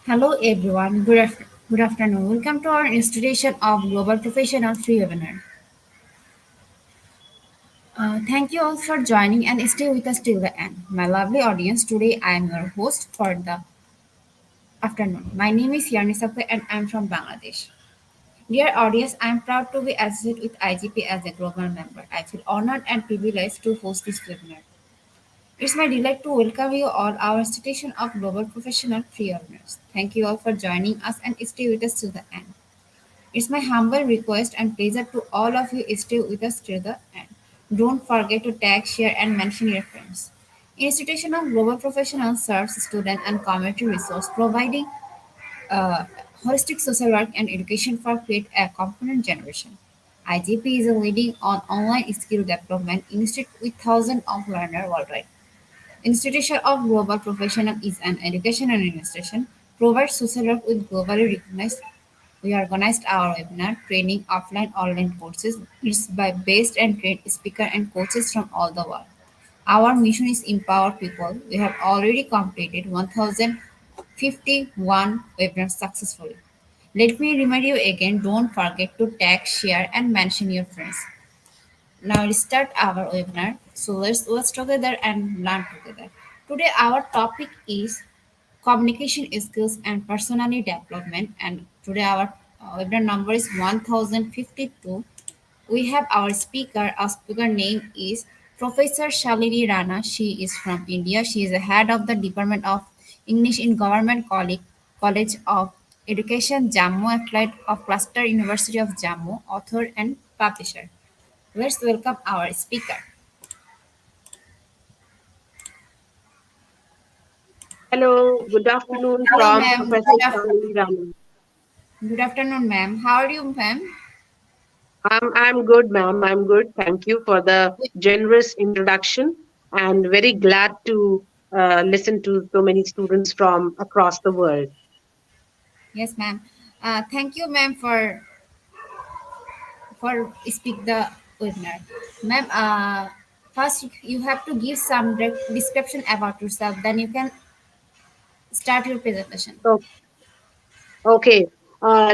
Hello everyone, good afternoon. Welcome to our Institution of Global Professional Free Webinar. Thank you all for joining and stay with us till the end. My lovely audience, today I am your host for the afternoon. My name is Yarni Sakwe and I am from Bangladesh. Dear audience, I am proud to be associated with IGP as a global member. I feel honored and privileged to host this webinar. It's my delight to welcome you all our Institution of Global Professional Free Webinars. Thank you all for joining us and stay with us till the end. It's my humble request and pleasure to all of you stay with us till the end. Don't forget to tag, share, and mention your friends. Institution of Global Professionals serves student and community resource, providing uh, holistic social work and education for create a component generation. IGP is a leading on online skill development institute with thousands of learners worldwide. Institution of Global Professional is an educational institution, provides social work with globally recognized. We organized our webinar training offline online courses. It's by based and trained speakers and coaches from all the world. Our mission is empower people. We have already completed 1051 webinars successfully. Let me remind you again, don't forget to tag, share and mention your friends. Now let's start our webinar. So let's watch together and learn together. Today our topic is communication skills and personality development. And today our webinar number is 1052. We have our speaker. Our speaker name is Professor Shalini Rana. She is from India. She is the head of the Department of English in Government College of Education, Jammu, affiliate of Cluster University of Jammu, author and publisher. Let's welcome our speaker. Hello, good afternoon Hello, from ma'am. Professor Shalini Raman. Good afternoon, ma'am. How are you, ma'am? I'm good, ma'am. I'm good. Thank you for the generous introduction and very glad to listen to so many students from across the world. Yes, ma'am. Thank you, ma'am, for speak the webinar. Ma'am, first you have to give some description about yourself. Then you can start your presentation. So, okay.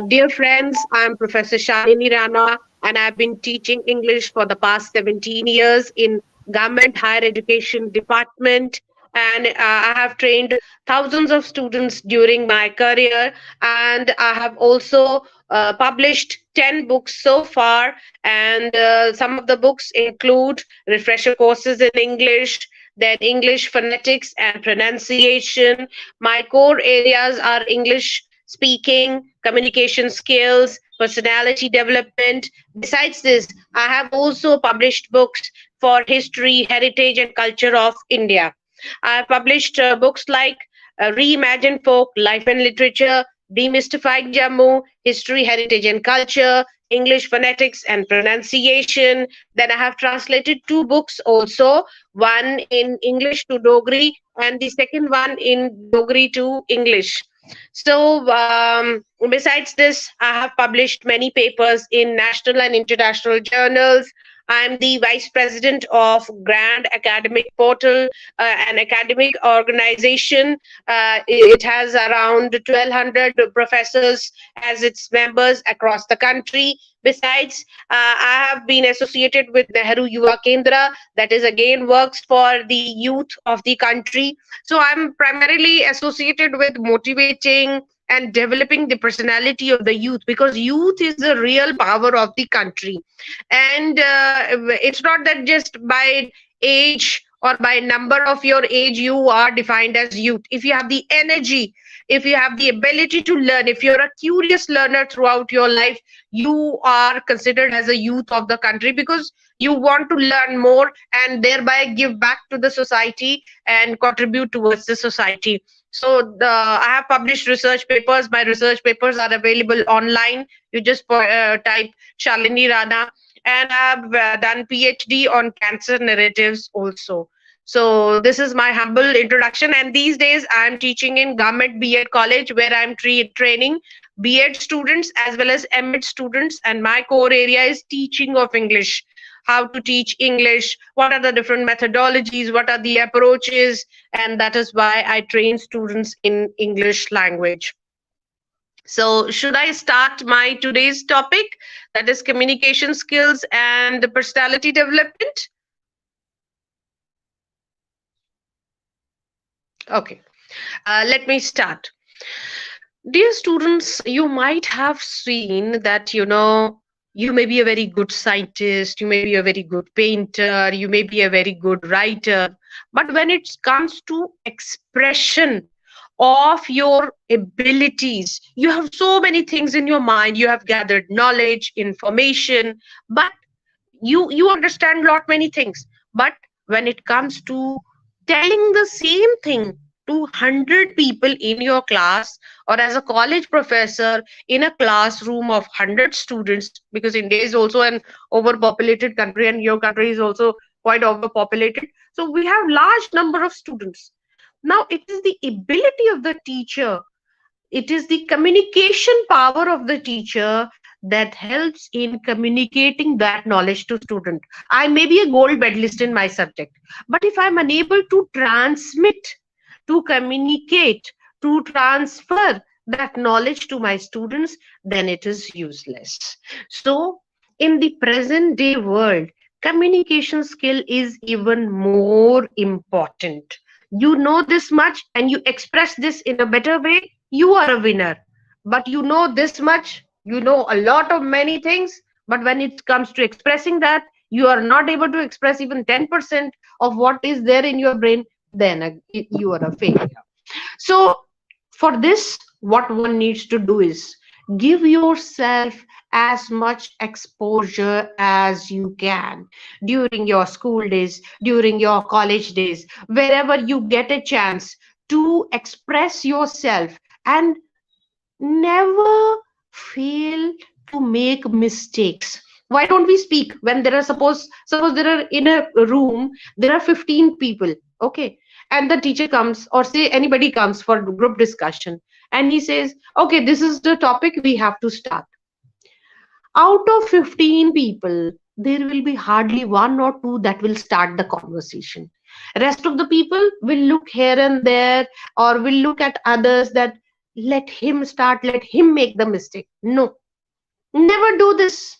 Dear friends, I'm Professor Shalini Rana, and I've been teaching English for the past 17 years in Government Higher Education Department. And I have trained thousands of students during my career, and I have also published 10 books so far. And some of the books include refresher courses in English, then English phonetics and pronunciation. My core areas are English speaking, communication skills, personality development. Besides this, I have also published books for history, heritage, and culture of India. I have published books like Reimagine Folk, Life and Literature, Demystifying Jammu, History, Heritage, and Culture, English phonetics and pronunciation. Then I have translated two books also, one in English to Dogri and the second one in Dogri to English. So, besides this, I have published many papers in national and international journals. I'm the vice president of Grand Academic Portal, an academic organization. It has around 1,200 professors as its members across the country. Besides, I have been associated with Nehru Yuva Kendra, that is again works for the youth of the country. So I'm primarily associated with motivating and developing the personality of the youth, because youth is the real power of the country. And it's not that just by age or by number of your age you are defined as youth. If you have the energy, if you have the ability to learn, if you're a curious learner throughout your life, you are considered as a youth of the country, because you want to learn more and thereby give back to the society and contribute towards the society. So I have published research papers. My research papers are available online. You just type Shalini Rana, and I've done PhD on cancer narratives also. So this is my humble introduction. And these days I'm teaching in Government B.Ed College, where I'm training B.Ed students as well as M.Ed students. And my core area is teaching of English, how to teach English, what are the different methodologies, what are the approaches, and that is why I train students in English language. So, should I start my today's topic, that is communication skills and personality development? Okay, let me start. Dear students, you might have seen that, you may be a very good scientist, you may be a very good painter, you may be a very good writer, but when it comes to expression of your abilities, you have so many things in your mind, you have gathered knowledge, information, but you understand lot many things, but when it comes to telling the same thing to 100 people in your class, or as a college professor in a classroom of 100 students, because India is also an overpopulated country and your country is also quite overpopulated, so we have large number of students. Now it is the ability of the teacher, it is the communication power of the teacher that helps in communicating that knowledge to student. I may be a gold medalist in my subject, but if I'm unable to transmit, to communicate, to transfer that knowledge to my students, then it is useless. So in the present day world, communication skill is even more important. You know this much and you express this in a better way, you are a winner. But you know this much, you know a lot of many things, but when it comes to expressing that, you are not able to express even 10% of what is there in your brain, then you are a failure. So for this, what one needs to do is give yourself as much exposure as you can during your school days, during your college days, wherever you get a chance to express yourself, and never fail to make mistakes. Why don't we speak when there are, suppose there are in a room there are 15 people, okay, and the teacher comes, or say anybody comes for group discussion, and he says, okay, this is the topic we have to start. Out of 15 people, there will be hardly one or two that will start the conversation. Rest of the people will look here and there, or will look at others, that let him start, let him make the mistake. No, never do this.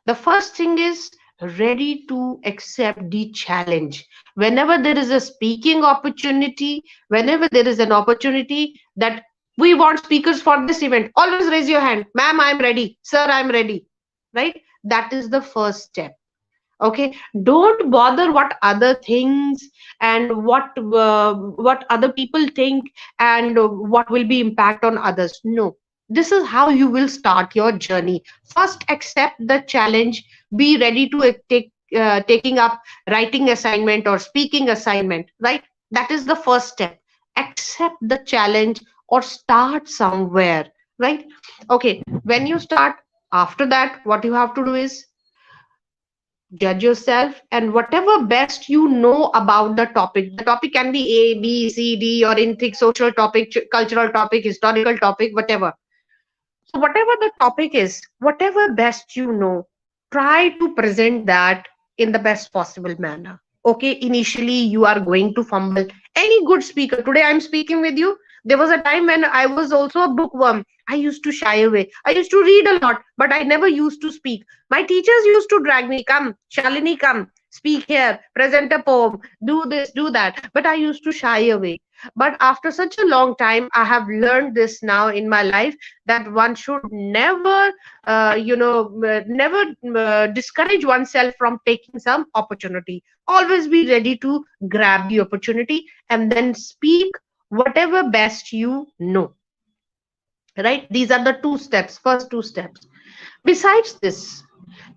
The first thing is ready to accept the challenge. Whenever there is a speaking opportunity, whenever there is an opportunity that we want speakers for this event, always raise your hand. Ma'am, I'm ready. Sir, I'm ready. Right? That is the first step. Okay, don't bother what other things and what other people think, and what will be impact on others. No, this is how you will start your journey. First, accept the challenge, be ready to taking up writing assignment or speaking assignment, right? That is the first step. Accept the challenge or start somewhere, right? Okay, when you start, after that what you have to do is judge yourself, and whatever best you know about the topic can be A, B, C, D, or anything, social topic, cultural topic, historical topic, whatever. So whatever the topic is, whatever best you know, try to present that in the best possible manner. Okay, initially you are going to fumble. Any good speaker, today I'm speaking with you, there was a time when I was also a bookworm. I used to shy away. I used to read a lot, but I never used to speak. My teachers used to drag me, come, Shalini, come, speak here, present a poem, do this, do that. But I used to shy away. But after such a long time, I have learned this now in my life, that one should never, never discourage oneself from taking some opportunity. Always be ready to grab the opportunity and then speak whatever best you know. Right? These are the two steps, first two steps. Besides this,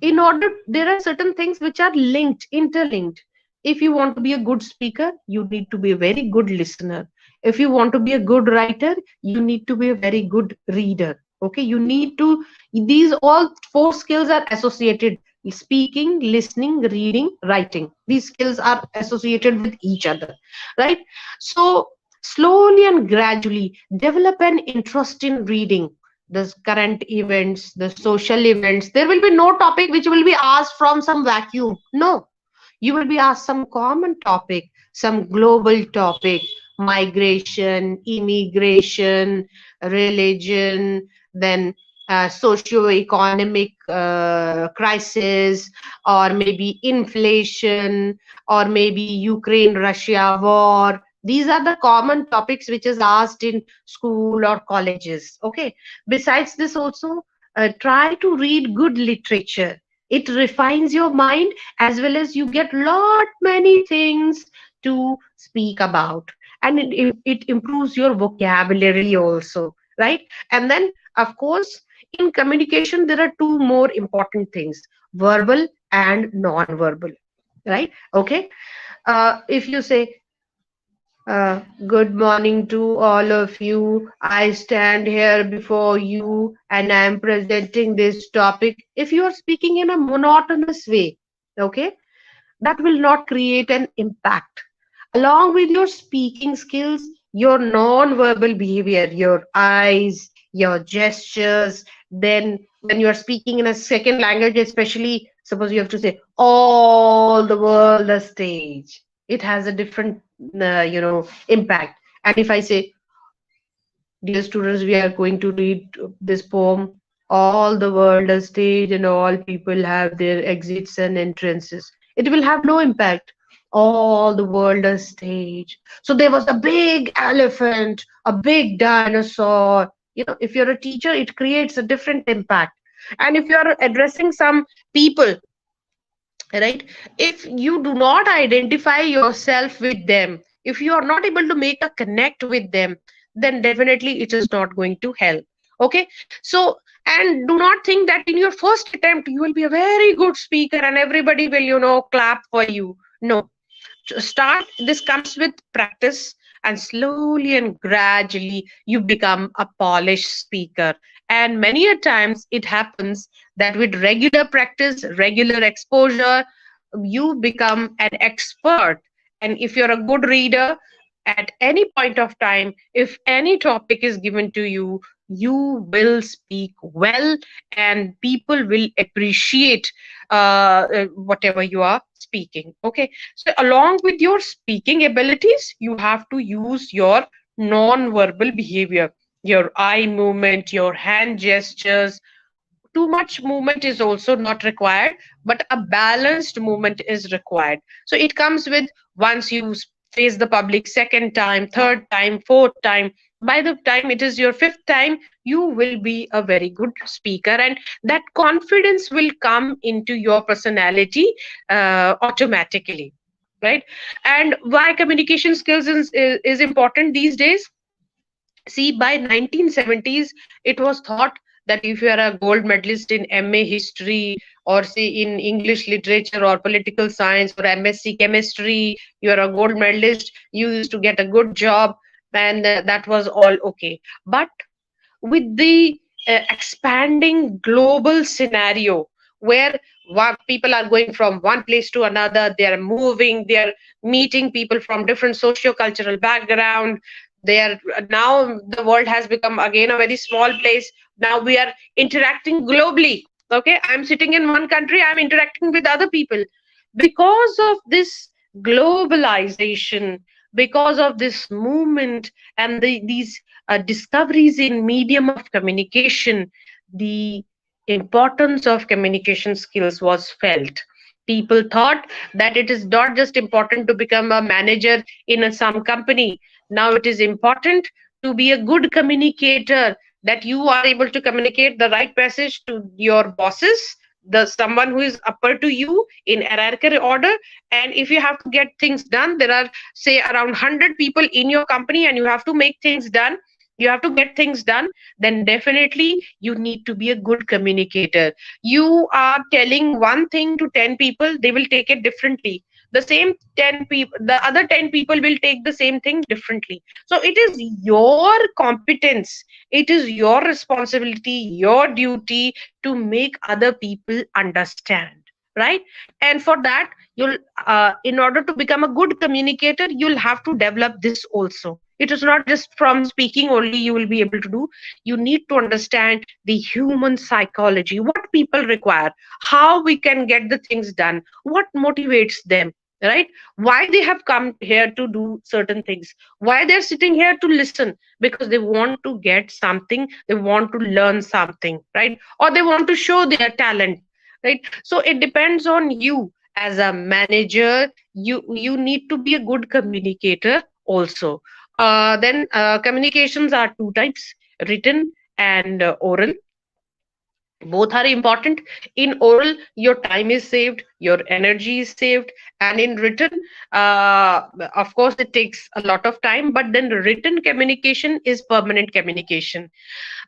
in order, there are certain things which are linked, interlinked. If you want to be a good speaker, you need to be a very good listener. If you want to be a good writer, you need to be a very good reader. Okay, you need to, these all four skills are associated: speaking, listening, reading, writing. These skills are associated with each other, right? So slowly and gradually develop an interest in reading the current events, the social events. There will be no topic which will be asked from some vacuum. No, you will be asked some common topic, some global topic: migration, immigration, religion, then socio-economic crisis, or maybe inflation, or maybe Ukraine-Russia war. These are the common topics which is asked in school or colleges. Okay. Besides this, also try to read good literature. It refines your mind, as well as you get lot many things to speak about, and it improves your vocabulary also, right? And then, of course, in communication there are two more important things: verbal and non-verbal, right? Okay. If you say, good morning to all of you. I stand here before you and I am presenting this topic. If you are speaking in a monotonous way, okay, that will not create an impact. Along with your speaking skills, your non-verbal behavior, your eyes, your gestures, then when you are speaking in a second language, especially suppose you have to say all the world a stage, it has a different impact. And if I say, dear students, we are going to read this poem, all the world a stage and all people have their exits and entrances, it will have no impact. All the world a stage. So there was a big elephant, a big dinosaur. If you're a teacher, it creates a different impact. And if you're addressing some people, right, if you do not identify yourself with them, if you are not able to make a connect with them, then definitely it is not going to help. Okay. So, and do not think that in your first attempt you will be a very good speaker and everybody will clap for you. No. To start, this comes with practice, and slowly and gradually you become a polished speaker. And many a times it happens that with regular practice, regular exposure, you become an expert. And if you're a good reader, at any point of time, if any topic is given to you, you will speak well, and people will appreciate whatever you are speaking. Okay. So along with your speaking abilities, you have to use your non-verbal behavior, your eye movement, your hand gestures. Too much movement is also not required, but a balanced movement is required. So it comes with, once you face the public second time, third time, fourth time, by the time it is your fifth time, you will be a very good speaker, and that confidence will come into your personality automatically, right? And why communication skills is important these days? See, by 1970s, it was thought that if you are a gold medalist in MA history, or say in English literature or political science or MSc chemistry, you are a gold medalist, you used to get a good job, and that was all okay. But with the expanding global scenario, where people are going from one place to another, they are moving, they are meeting people from different socio-cultural background, they are now, the world has become again a very small place. Now we are interacting globally. Okay, I'm sitting in one country, I'm interacting with other people. Because of this globalization, because of this movement, and these discoveries in medium of communication, the importance of communication skills was felt. People thought that it is not just important to become a manager in some company. Now it is important to be a good communicator, that you are able to communicate the right message to your bosses, the someone who is upper to you in hierarchical order. And if you have to get things done, there are, say, around 100 people in your company, and you have to make things done, you have to get things done, then definitely you need to be a good communicator. You are telling one thing to 10 people, they will take it differently. The same 10 people, the other 10 people will take the same thing differently. So it is your competence, it is your responsibility, your duty to make other people understand, right? And for that, you'll in order to become a good communicator, you'll have to develop this also. It is not just from speaking only you will be able to do. You need to understand the human psychology, what people require, how we can get the things done, what motivates them. right? Why they have come here to do certain things, why they're sitting here to listen, because they want to get something, they want to learn something, right? Or they want to show their talent, right? So it depends on you as a manager. You need to be a good communicator also. Then communications are two types: written and oral. Both are important. In oral, your time is saved, your energy is saved, and in written, of course it takes a lot of time, but then written communication is permanent communication.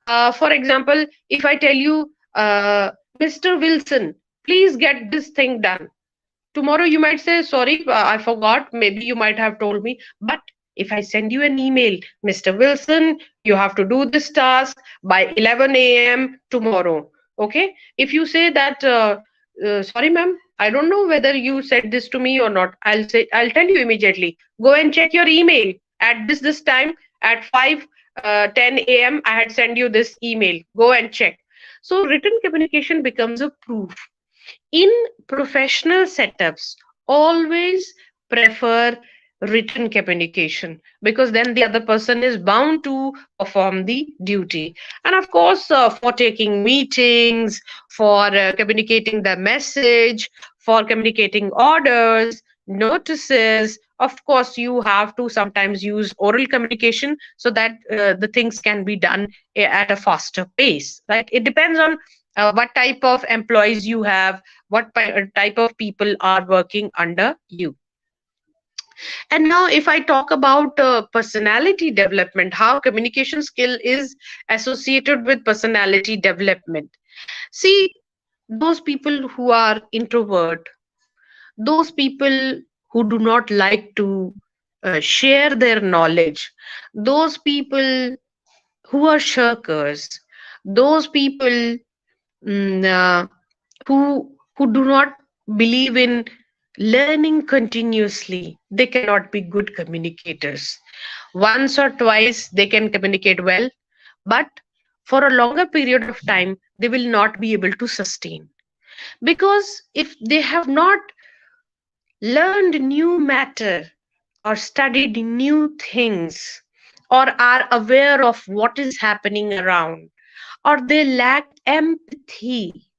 For example, if I tell you, Mr. Wilson, please get this thing done. Tomorrow you might say, sorry, I forgot. Maybe you might have told me. But if I send you an email, Mr. Wilson, you have to do this task by 11 a.m. tomorrow. Okay. If you say that, sorry, ma'am, I don't know whether you said this to me or not. I'll tell you immediately. Go and check your email at this time at 5 10 a.m. I had sent you this email. Go and check. So written communication becomes a proof. In professional setups, always prefer written communication, because then the other person is bound to perform the duty. And of course, for taking meetings, for communicating the message, for communicating orders, notices, of course you have to sometimes use oral communication, so that the things can be done at a faster pace, right? It depends on what type of employees you have, what type of people are working under you. And now if I talk about personality development, how communication skill is associated with personality development. See, those people who are introvert, those people who do not like to share their knowledge, those people who are shirkers, those people, who do not believe in learning continuously, they cannot be good communicators. Once or twice they can communicate well, but for a longer period of time they will not be able to sustain, because if they have not learned new matter or studied new things or are aware of what is happening around, or they lack empathy,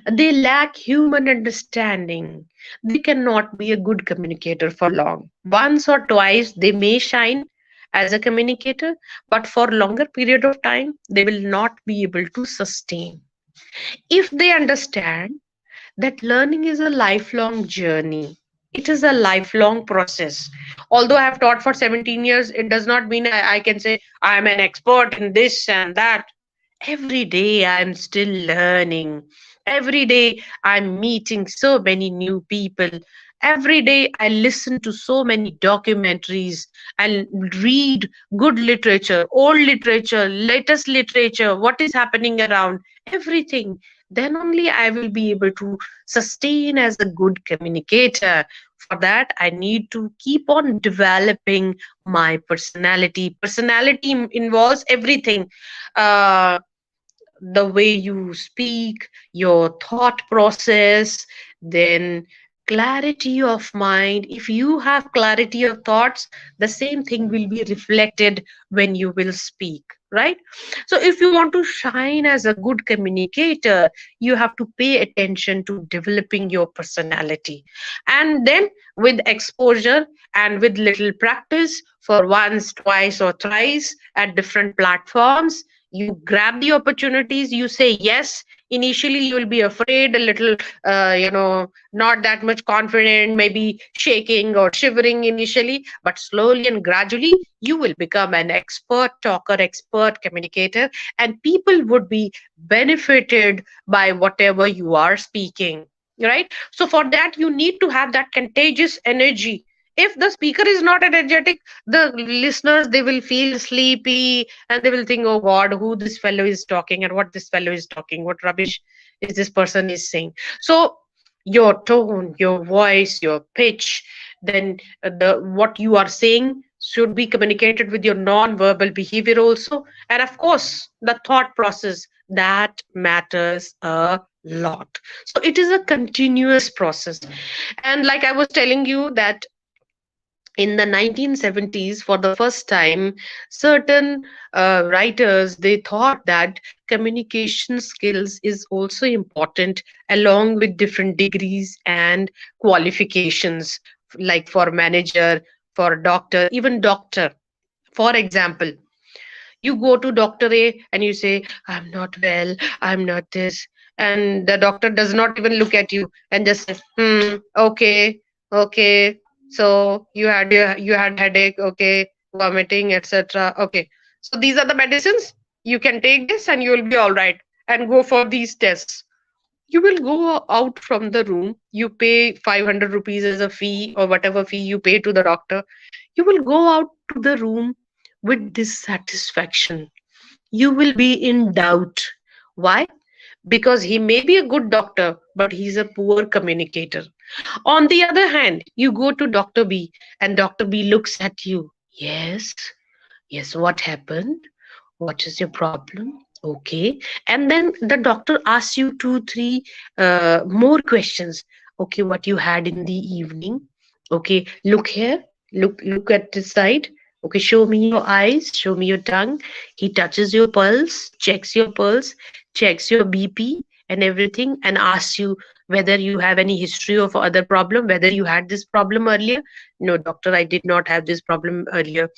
they lack human understanding, they cannot be a good communicator for long. Once or twice they may shine as a communicator, but for longer period of time they will not be able to sustain. If they understand that learning is a lifelong journey, it is a lifelong process. Although I have taught for 17 years, it does not mean I can say I am an expert in this and that. Every day I'm still learning. Every day I'm meeting so many new people. Every day I listen to so many documentaries and read good literature, old literature, latest literature, what is happening around, everything. Then only I will be able to sustain as a good communicator. For that, I need to keep on developing my personality. Personality involves everything. Uh, the way you speak, your thought process, then clarity of mind. If you have clarity of thoughts, the same thing will be reflected when you will speak, right? So if you want to shine as a good communicator, you have to pay attention to developing your personality. And then with exposure and with little practice for once, twice, or thrice at different platforms, you grab the opportunities, you say yes. Initially you will be afraid, a little, not that much confident, maybe shaking or shivering initially, but slowly and gradually you will become an expert talker, expert communicator, and people would be benefited by whatever you are speaking, right? So for that you need to have that contagious energy. If the speaker is not energetic, the listeners, they will feel sleepy and they will think, oh god, who this fellow is talking and what this fellow is talking, what rubbish is this person is saying. So your tone, your voice, your pitch, then the what you are saying should be communicated with your non-verbal behavior also, and of course the thought process, That matters a lot. So it is a continuous process. And like I was telling you that in the 1970s, for the first time, certain writers, they thought that communication skills is also important, along with different degrees and qualifications, like for manager, for doctor, even doctor. For example, you go to Dr. A and you say, I'm not well, I'm not this. And the doctor does not even look at you and just says, okay, okay. So you had headache, okay, vomiting, etc. Okay. So these are the medicines. You can take this and you will be all right. And go for these tests. You will go out from the room. You pay 500 rupees as a fee or whatever fee you pay to the doctor. You will go out to the room with dissatisfaction. You will be in doubt. Why? Because he may be a good doctor, but he's a poor communicator. On the other hand, you go to Dr. B and Dr. B looks at you. Yes, yes, what happened? What is your problem? Okay. And then the doctor asks you two, three more questions. Okay, what you had in the evening? Okay, look here. Look at this side. Okay, show me your eyes, show me your tongue. He touches your pulse, checks your BP and everything, and asks you whether you have any history of other problem, whether you had this problem earlier. No, doctor, I did not have this problem earlier.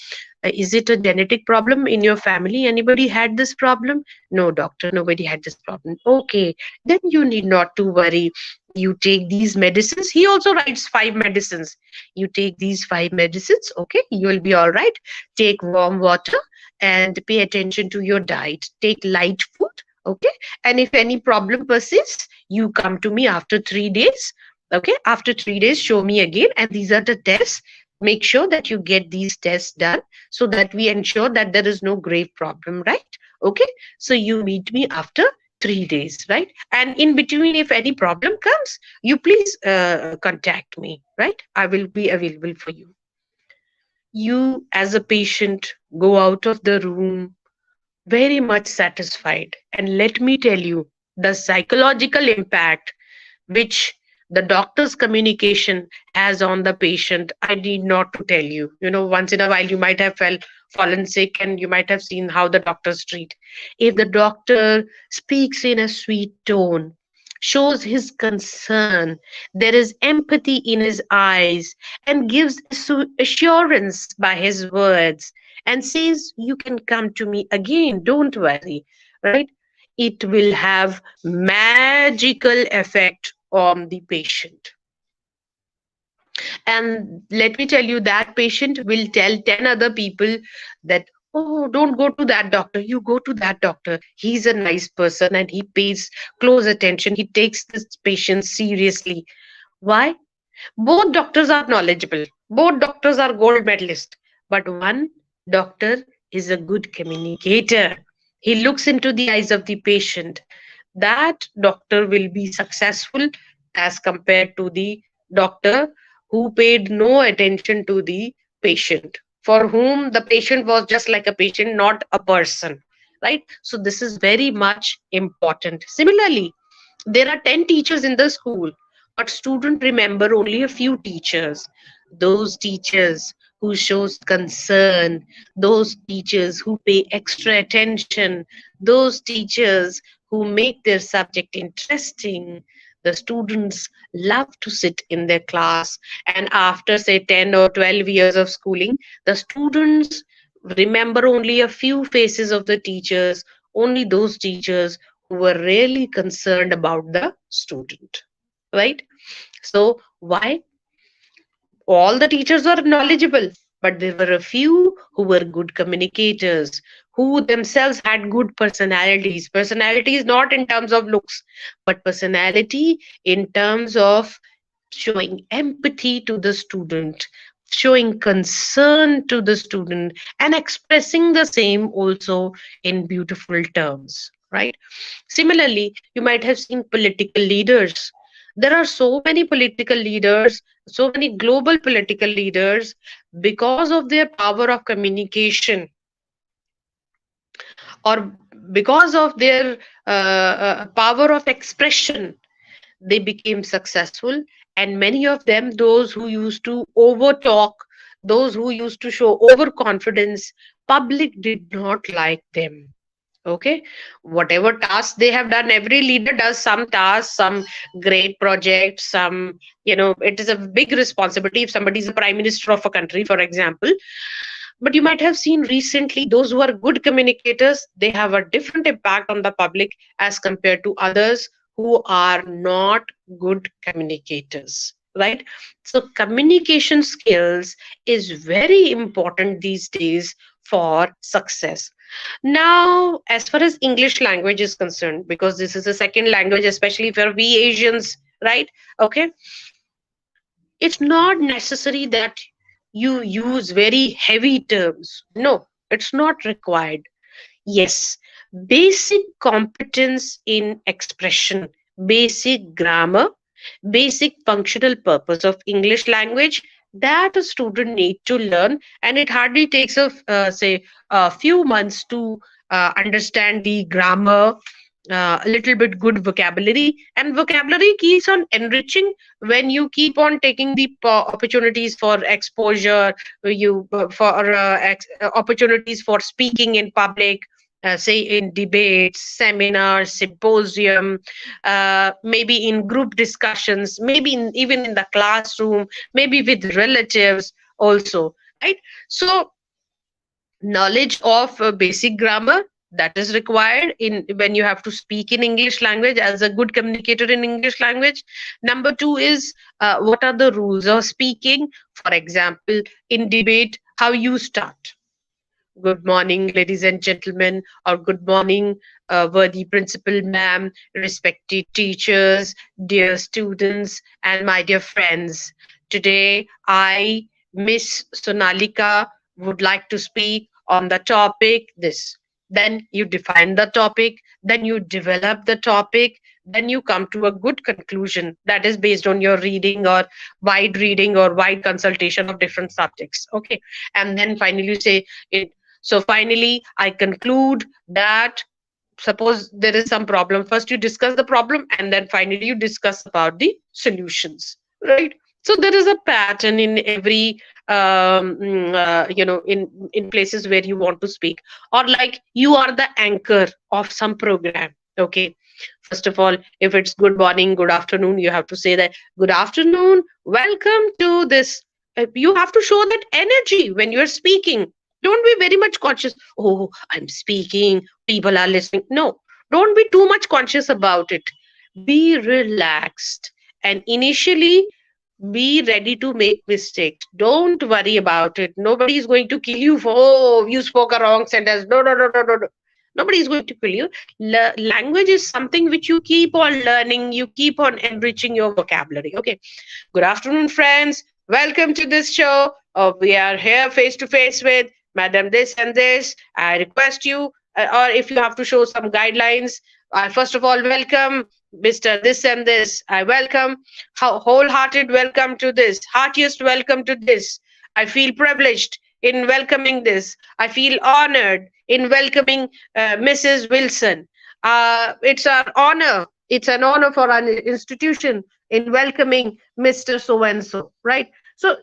Is it a genetic problem in your family? Anybody had this problem? No, doctor, nobody had this problem. Okay, then you need not to worry. You take these medicines. He also writes 5 medicines. You take these 5 medicines, okay, you will be all right. Take warm water and pay attention to your diet. Take light food, okay. And if any problem persists, you come to me after 3 days. Okay, after 3 days, show me again. And these are the tests. Make sure that you get these tests done so that we ensure that there is no grave problem, right? Okay, so you meet me after 3 days, right? And in between, if any problem comes, you please contact me, right? I will be available for you. You, as a patient, go out of the room very much satisfied. And let me tell you, the psychological impact which the doctor's communication has on the patient, I need not to tell you. You know, once in a while you might have fallen sick and you might have seen how the doctors treat. If the doctor speaks in a sweet tone, shows his concern, there is empathy in his eyes, and gives assurance by his words, and says, you can come to me again, don't worry, right? It will have magical effect on the patient. And let me tell you, that patient will tell 10 other people that, oh, don't go to that doctor, you go to that doctor, he's a nice person and he pays close attention, he takes this patient seriously. Why? Both doctors are knowledgeable, both doctors are gold medalists, but one doctor is a good communicator. He looks into the eyes of the patient. That doctor will be successful as compared to the doctor who paid no attention to the patient, for whom the patient was just like a patient, not a person, right? So this is very much important. Similarly, there are 10 teachers in the school, but students remember only a few teachers. Those teachers who shows concern, those teachers who pay extra attention, those teachers who make their subject interesting. The students love to sit in their class, and after say 10 or 12 years of schooling, the students remember only a few faces of the teachers, only those teachers who were really concerned about the student, right? So why? All the teachers were knowledgeable, but there were a few who were good communicators, who themselves had good personalities. Personality is not in terms of looks, but personality in terms of showing empathy to the student, showing concern to the student, and expressing the same also in beautiful terms, right? Similarly, you might have seen political leaders. There are so many political leaders, so many global political leaders, because of their power of communication, or because of their power of expression, they became successful. And many of them, those who used to over talk, those who used to show overconfidence, public did not like them. Okay, whatever tasks they have done, every leader does some tasks, some great project, some, it is a big responsibility if somebody is a prime minister of a country, for example. But you might have seen recently, those who are good communicators, they have a different impact on the public as compared to others who are not good communicators, right? So communication skills is very important these days for success. Now, as far as English language is concerned, because this is a second language, especially for we Asians, right? Okay, it's not necessary that you use very heavy terms. No, it's not required. Yes, basic competence in expression, basic grammar, basic functional purpose of English language, that a student need to learn, and it hardly takes say a few months to understand the grammar, a little bit good vocabulary, and vocabulary keeps on enriching when you keep on taking the opportunities for exposure, you for opportunities for speaking in public, say in debates, seminars, symposium, maybe in group discussions, maybe even in the classroom, maybe with relatives also, right? So knowledge of basic grammar, that is required in when you have to speak in English language as a good communicator in English language. Number two is, what are the rules of speaking? For example, in debate, how you start: good morning, ladies and gentlemen, or good morning, worthy principal ma'am, respected teachers, dear students, and my dear friends. Today, I, Miss Sonalika, would like to speak on the topic this. Then you define the topic, then you develop the topic, then you come to a good conclusion that is based on your reading or wide consultation of different subjects. Okay, and then finally you say it. So finally, I conclude that, suppose there is some problem, first you discuss the problem and then finally you discuss about the solutions, right? So there is a pattern in every in places where you want to speak, or like you are the anchor of some program. Okay, first of all, if it's good morning, good afternoon, you have to say that good afternoon, welcome to this. You have to show that energy when you're speaking. Don't be very much conscious, oh, I'm speaking, people are listening. No, don't be too much conscious about it. Be relaxed, and initially be ready to make mistakes. Don't worry about it. Nobody is going to kill you for, oh, you spoke a wrong sentence. No, no, no, no, no, no. Nobody is going to kill you. Language is something which you keep on learning, you keep on enriching your vocabulary. Okay, good afternoon, friends, welcome to this show. We are here face to face with Madam this and this. I request you, or if you have to show some guidelines, I first of all welcome Mr. This and this. I welcome, wholehearted welcome to this, heartiest welcome to this. I feel privileged in welcoming this. I feel honored in welcoming Mrs. Wilson. It's our honor. It's an honor for our institution in welcoming Mr. So and so, right? So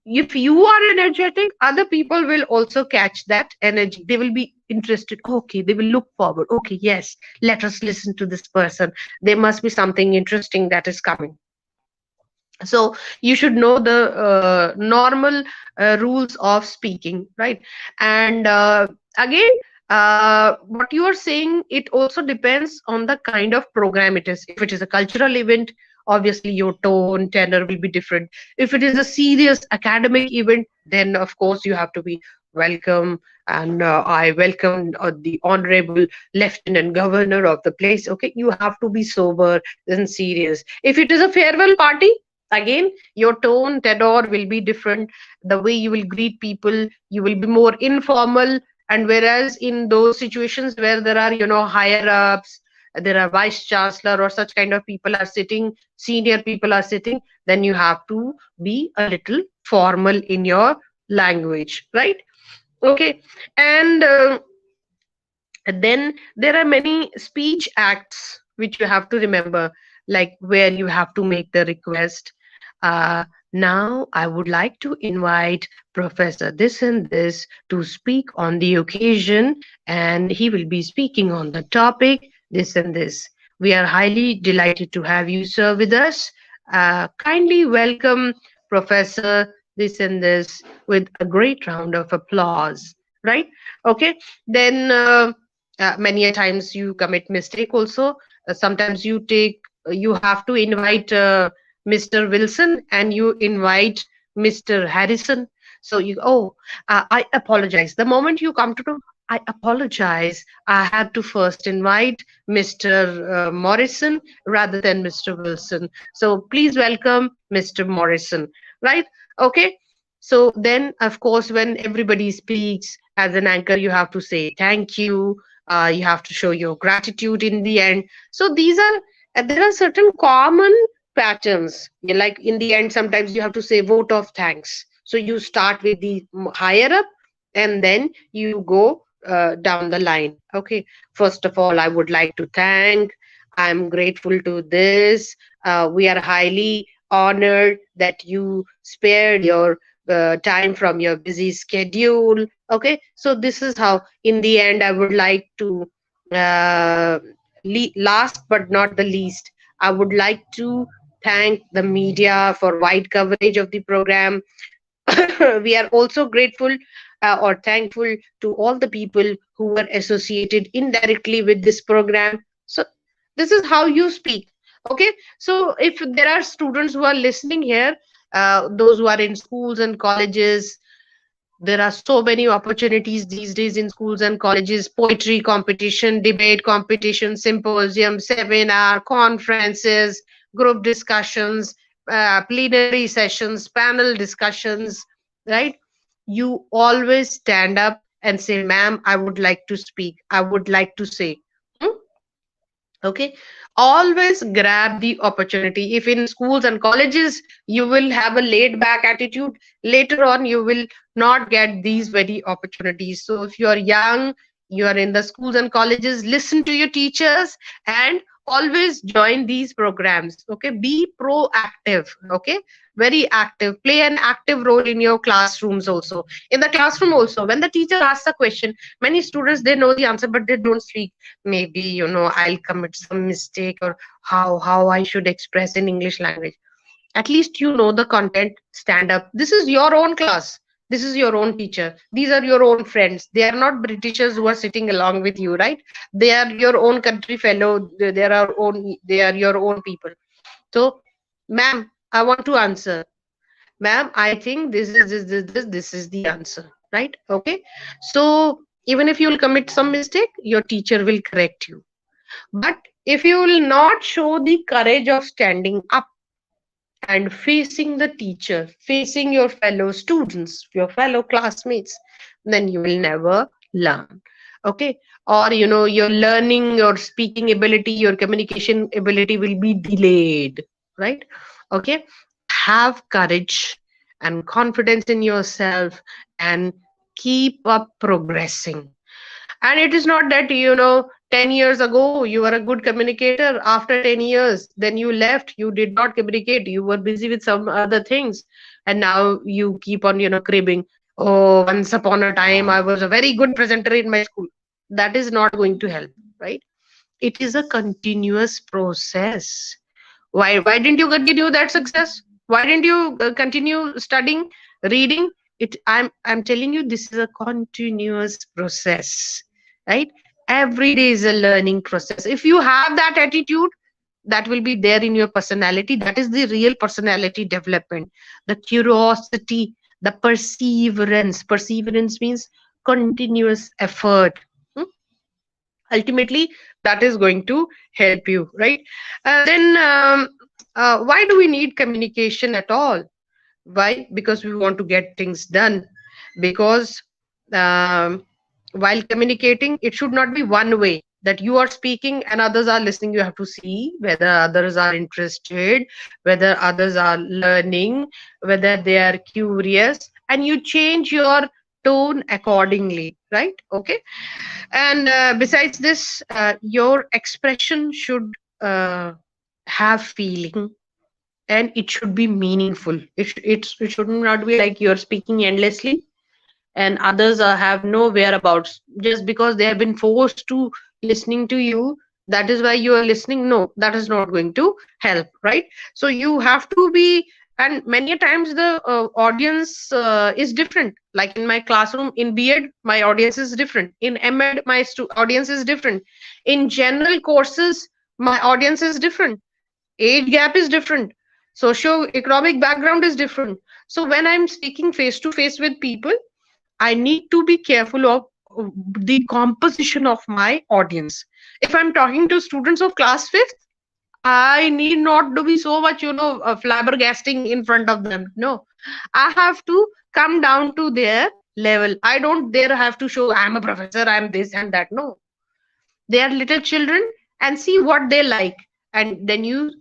if you are energetic, other people will also catch that energy. They will be interested. Okay, they will look forward. Okay, yes, let us listen to this person. There must be something interesting that is coming. So you should know the normal rules of speaking, right? And again, what you are saying, it also depends on the kind of program it is. If it is a cultural event, obviously your tone tenor will be different. If it is a serious academic event, then of course you have to be welcome, and I welcome the honorable lieutenant governor of the place. Okay, you have to be sober and serious. If it is a farewell party, again your tone tenor will be different. The way you will greet people, you will be more informal. And whereas in those situations where there are, higher ups, there are vice chancellor or such kind of people are sitting, senior people are sitting, then you have to be a little formal in your language, right? Okay, and And then there are many speech acts which you have to remember, like where you have to make the request. Uh, Now, I would like to invite Professor this and this to speak on the occasion, and he will be speaking on the topic this and this. We are highly delighted to have you, sir, with us. Kindly welcome Professor this and this with a great round of applause. Right? Okay. Then many a times you commit mistake also. Sometimes you have to invite Mr. Wilson and you invite Mr. Harrison. So you, oh, I apologize. The moment you come to know, I apologize, I had to first invite Mr. Morrison rather than Mr. Wilson. So please welcome Mr. Morrison. Right? Okay. So then, of course, when everybody speaks as an anchor, you have to say thank you. You have to show your gratitude in the end. So these are there are certain common patterns. Like in the end, sometimes you have to say vote of thanks. So you start with the higher up, and then you go down the line. Okay. First of all, I would like to thank. I'm grateful to this. We are highly honored that you spared your time from your busy schedule. Okay, so this is how in the end I would like to uh, last but not the least, I would like to thank the media for wide coverage of the program. We are also grateful or thankful to all the people who were associated indirectly with this program. So this is how you speak. Okay, so if there are students who are listening here, those who are in schools and colleges, there are so many opportunities these days in schools and colleges: poetry competition, debate competition, symposium, seminar, conferences, group discussions, plenary sessions, panel discussions, right? You always stand up and say, ma'am, I would like to speak, I would like to say. Hmm? Okay, always grab the opportunity. If in schools and colleges you will have a laid back attitude, later on you will not get these very opportunities. So if you are young, you are in the schools and colleges, listen to your teachers and always join these programs. Okay, be proactive. Okay, very active, play an active role in your classrooms also. In the classroom also, when the teacher asks a question, many students, they know the answer but they don't speak. Maybe, I'll commit some mistake, or how I should express in English language. At least you know the content. Stand up. This is your own class, this is your own teacher, these are your own friends. They are not Britishers who are sitting along with you, right? They are your own country fellow. They are your own people. So, ma'am, I want to answer. Ma'am, I think this is the answer, right? Okay. So even if you will commit some mistake, your teacher will correct you. But if you will not show the courage of standing up and facing the teacher, facing your fellow students, your fellow classmates, then you will never learn. Okay. Or, your learning, your speaking ability, your communication ability will be delayed, right? Okay. Have courage and confidence in yourself and keep up progressing. And it is not that, 10 years ago you were a good communicator. After 10 years, then you left, you did not communicate, you were busy with some other things. And now you keep on, cribbing. Oh, once upon a time, I was a very good presenter in my school. That is not going to help, right? It is a continuous process. Why didn't you continue that success? Why didn't you continue studying, reading? I'm telling you, this is a continuous process, right? Every day is a learning process. If you have that attitude, that will be there in your personality. That is the real personality development. The curiosity, the perseverance means continuous effort. Hmm? Ultimately, that is going to help you, right? Then why do we need communication at all? Why? Because we want to get things done. Because um, while communicating, it should not be one way, that you are speaking and others are listening. You have to see whether others are interested, whether others are learning, whether they are curious, and you change your tone accordingly. right? Okay. And besides this, your expression should have feeling, and it should be meaningful. It should not be like you're speaking endlessly and others have no whereabouts just because they have been forced to listening to you. That is why you are listening. No, that is not going to help, right? So you have to be, and many a times the audience is different. Like in my classroom in B.Ed, my audience is different. In M.Ed, my audience is different. In general courses, my audience is different. Age gap is different. Socio-economic background is different. So when I'm speaking face to face with people, I need to be careful of the composition of my audience. If I'm talking to students of class fifth, I need not to be so much, flabbergasting in front of them. No, I have to come down to their level. I don't dare have to show I'm a professor, I'm this and that. No, they are little children, and see what they like, and then you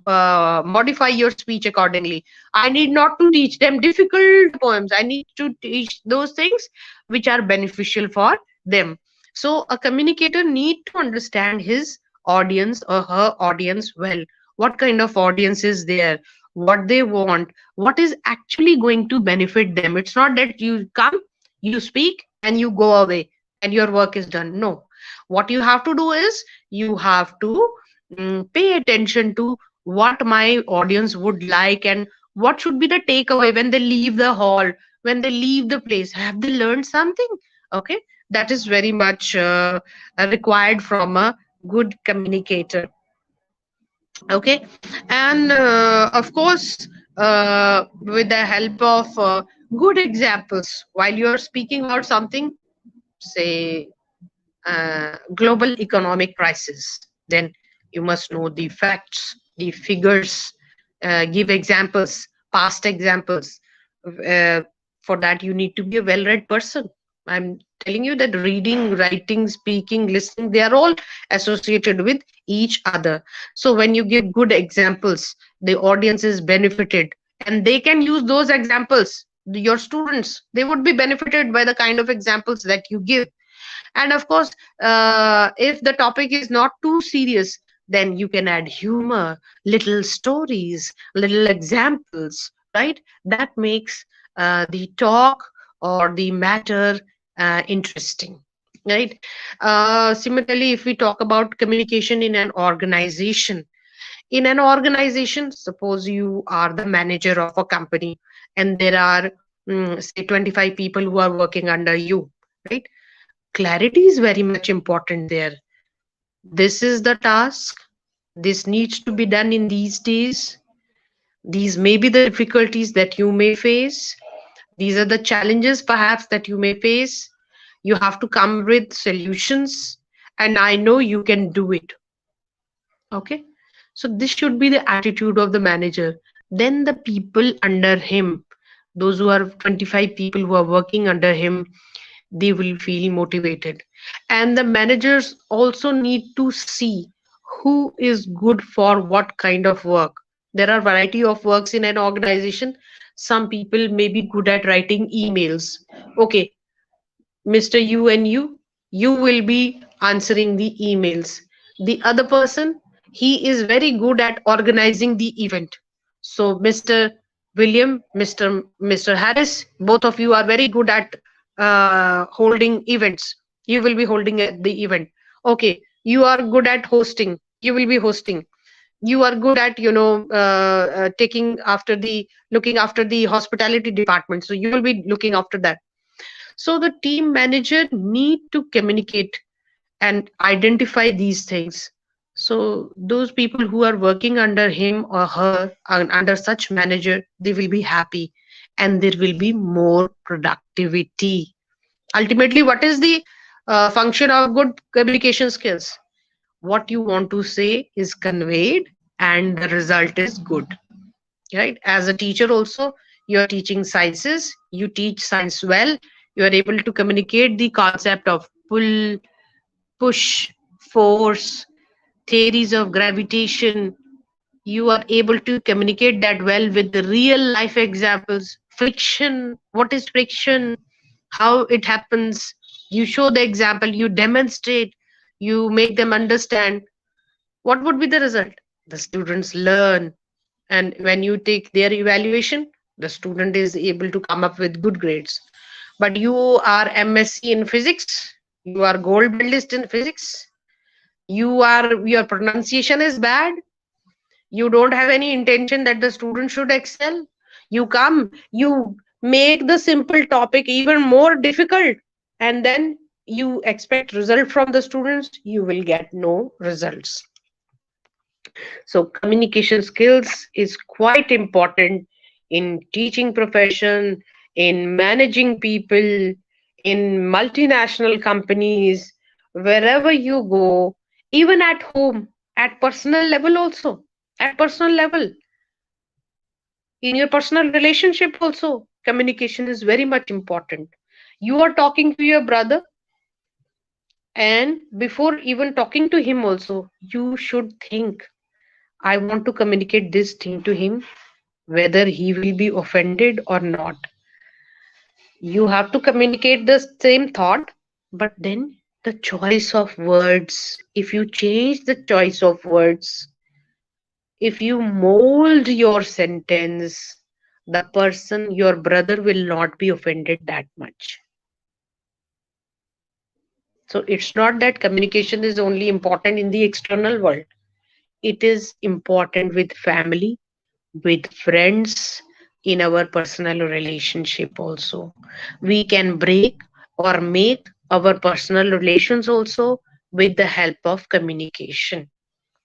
modify your speech accordingly. I need not to teach them difficult poems. I need to teach those things which are beneficial for them. So a communicator need to understand his audience or her audience well. What kind of audience is there, what they want, what is actually going to benefit them. It's not that you come, you speak, and you go away and your work is done. No, what you have to do is you have to pay attention to what my audience would like, and what should be the takeaway when they leave the hall, when they leave the place. Have they learned something? Okay, that is very much required from a good communicator. Okay. And of course, with the help of good examples, while you are speaking about something, say global economic crisis, then you must know the facts, the figures, give examples, past examples. Uh, for that, you need to be a well read person. I'm telling you that reading, writing, speaking, listening, they are all associated with each other. So when you give good examples, the audience is benefited, and they can use those examples. Your students, they would be benefited by the kind of examples that you give. And of course, if the topic is not too serious, then you can add humor, little stories, little examples, right? That makes the talk or the matter interesting, right? Similarly, if we talk about communication in an organization, suppose you are the manager of a company, and there are say 25 people who are working under you, right? Clarity is very much important there. This is the task. This needs to be done in these days. These may be the difficulties that you may face. These are the challenges perhaps that you may face. You have to come with solutions, and I know you can do it. Okay. So this should be the attitude of the manager. Then the people under him, those who are 25 people who are working under him, they will feel motivated. And the managers also need to see who is good for what kind of work. There are variety of works in an organization. Some people may be good at writing emails. Okay, Mr. You and you will be answering the emails. The other person, he is very good at organizing the event. So Mr. William, Mr. Harris, both of you are very good at holding events. You will be holding the event. Okay, you are good at hosting. You will be hosting. You are good at taking after the looking after the hospitality department. So you will be looking after that. So the team manager need to communicate and identify these things. So those people who are working under him or her and under such manager, they will be happy, and there will be more productivity. Ultimately, what is the function of good communication skills? What you want to say is conveyed, and the result is good, right? As a teacher also, you are teaching sciences, you teach science well, you are able to communicate the concept of pull, push, force, theories of gravitation. You are able to communicate that well with the real life examples. Friction, what is friction, how it happens, you show the example, you demonstrate, you make them understand, what would be the result? The students learn, and when you take their evaluation, the student is able to come up with good grades. But you are MSc in physics, you are gold medalist in physics, your pronunciation is bad, you don't have any intention that the student should excel, you come, you make the simple topic even more difficult, and then you expect result from the students, you will get no results. So communication skills is quite important in teaching profession, in managing people, in multinational companies, wherever you go, even at home, at personal level also, at personal level, in your personal relationship also, communication is very much important. You are talking to your brother, and before even talking to him also, you should think, I want to communicate this thing to him, whether he will be offended or not. You have to communicate the same thought, but then the choice of words, if you change the choice of words, if you mold your sentence, the person, your brother, will not be offended that much. So it's not that communication is only important in the external world, it is important with family, with friends, in our personal relationship also. We can break or make our personal relations also with the help of communication.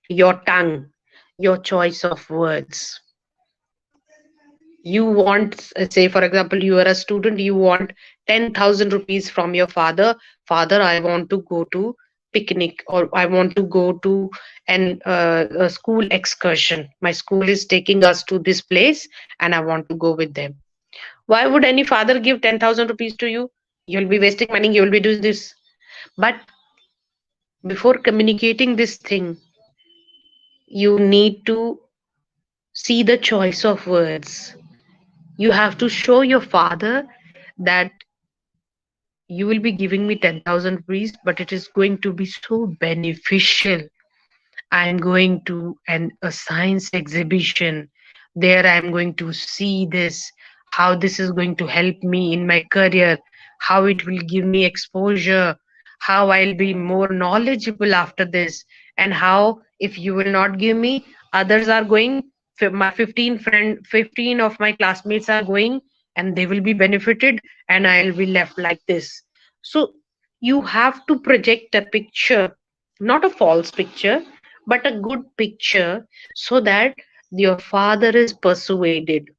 Your tongue, your choice of words. You want, say, for example, you are a student, you want 10,000 rupees from your father. Father, I want to go to picnic, or I want to go to a school excursion. My school is taking us to this place and I want to go with them. Why would any father give 10,000 rupees to you? You'll be wasting money, you'll be doing this. But before communicating this thing, you need to see the choice of words. You have to show your father that you will be giving me 10,000 rupees, but it is going to be so beneficial. I'm going to a science exhibition. There I'm going to see this, how this is going to help me in my career, how it will give me exposure, how I'll be more knowledgeable after this, and how if you will not give me, others are going, my 15 of my classmates are going, and they will be benefited, and I'll be left like this. So you have to project a picture, not a false picture, but a good picture, so that your father is persuaded.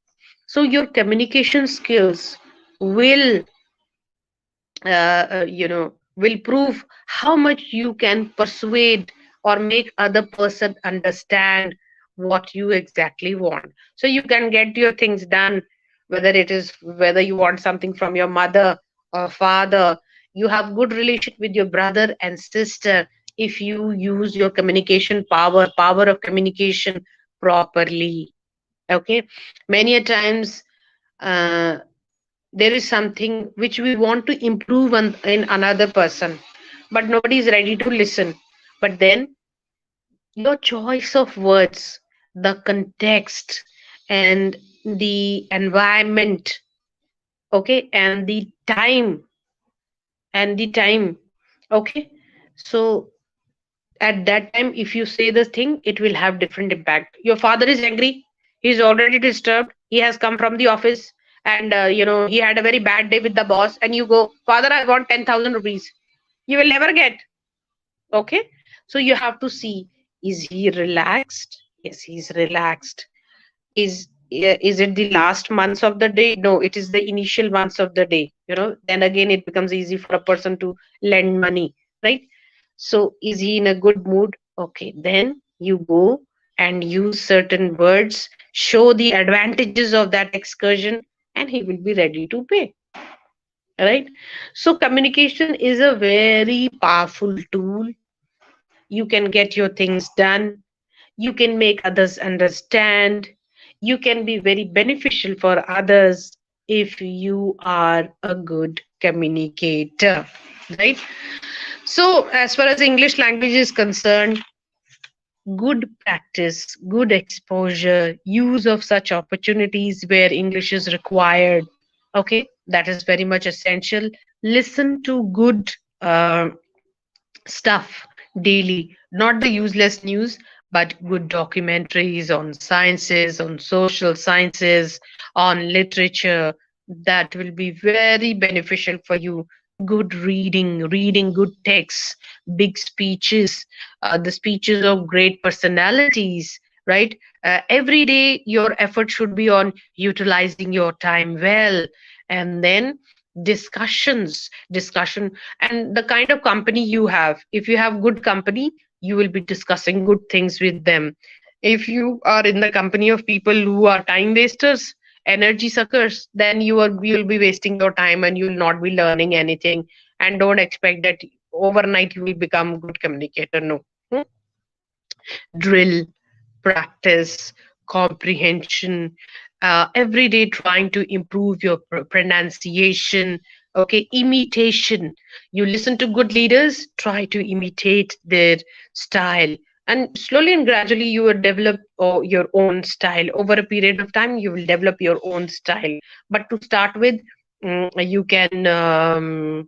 So your communication skills will will prove how much you can persuade or make other person understand what you exactly want, so you can get your things done, whether you want something from your mother or father. You have good relation with your brother and sister if you use your communication power of communication properly. Okay, many a times, uh, there is something which we want to improve in another person, but nobody is ready to listen. But then your choice of words, the context, and the environment, okay, and the time, okay. So at that time, if you say this thing, it will have different impact. Your father is angry, he's already disturbed, he has come from the office, and he had a very bad day with the boss, and you go, father, I want 10,000 rupees. You will never get. Okay, so you have to see, is he relaxed? Yes, he's relaxed. Is it the last months of the day? No, it is the initial months of the day. Then again it becomes easy for a person to lend money, right? So is he in a good mood? Okay, then you go and use certain words, show the advantages of that excursion, and he will be ready to pay, right? So communication is a very powerful tool. You can get your things done, you can make others understand, you can be very beneficial for others if you are a good communicator, right? So, as far as English language is concerned, good practice, good exposure, use of such opportunities where English is required. Okay, that is very much essential. Listen to good stuff daily, not the useless news, but good documentaries on sciences, on social sciences, on literature. That will be very beneficial for you. Good reading, reading good texts, big speeches, the speeches of great personalities, right? Every day, your effort should be on utilizing your time well. And then discussion, and the kind of company you have. If you have good company, you will be discussing good things with them. If you are in the company of people who are time wasters, energy suckers, then you'll be wasting your time and you'll not be learning anything. And don't expect that overnight you will become good communicator. No. Hmm? Drill, practice, comprehension, every day trying to improve your pronunciation. Okay, imitation. You listen to good leaders, try to imitate their style. And slowly and gradually, you will develop your own style. Over a period of time, you will develop your own style. But to start with, you can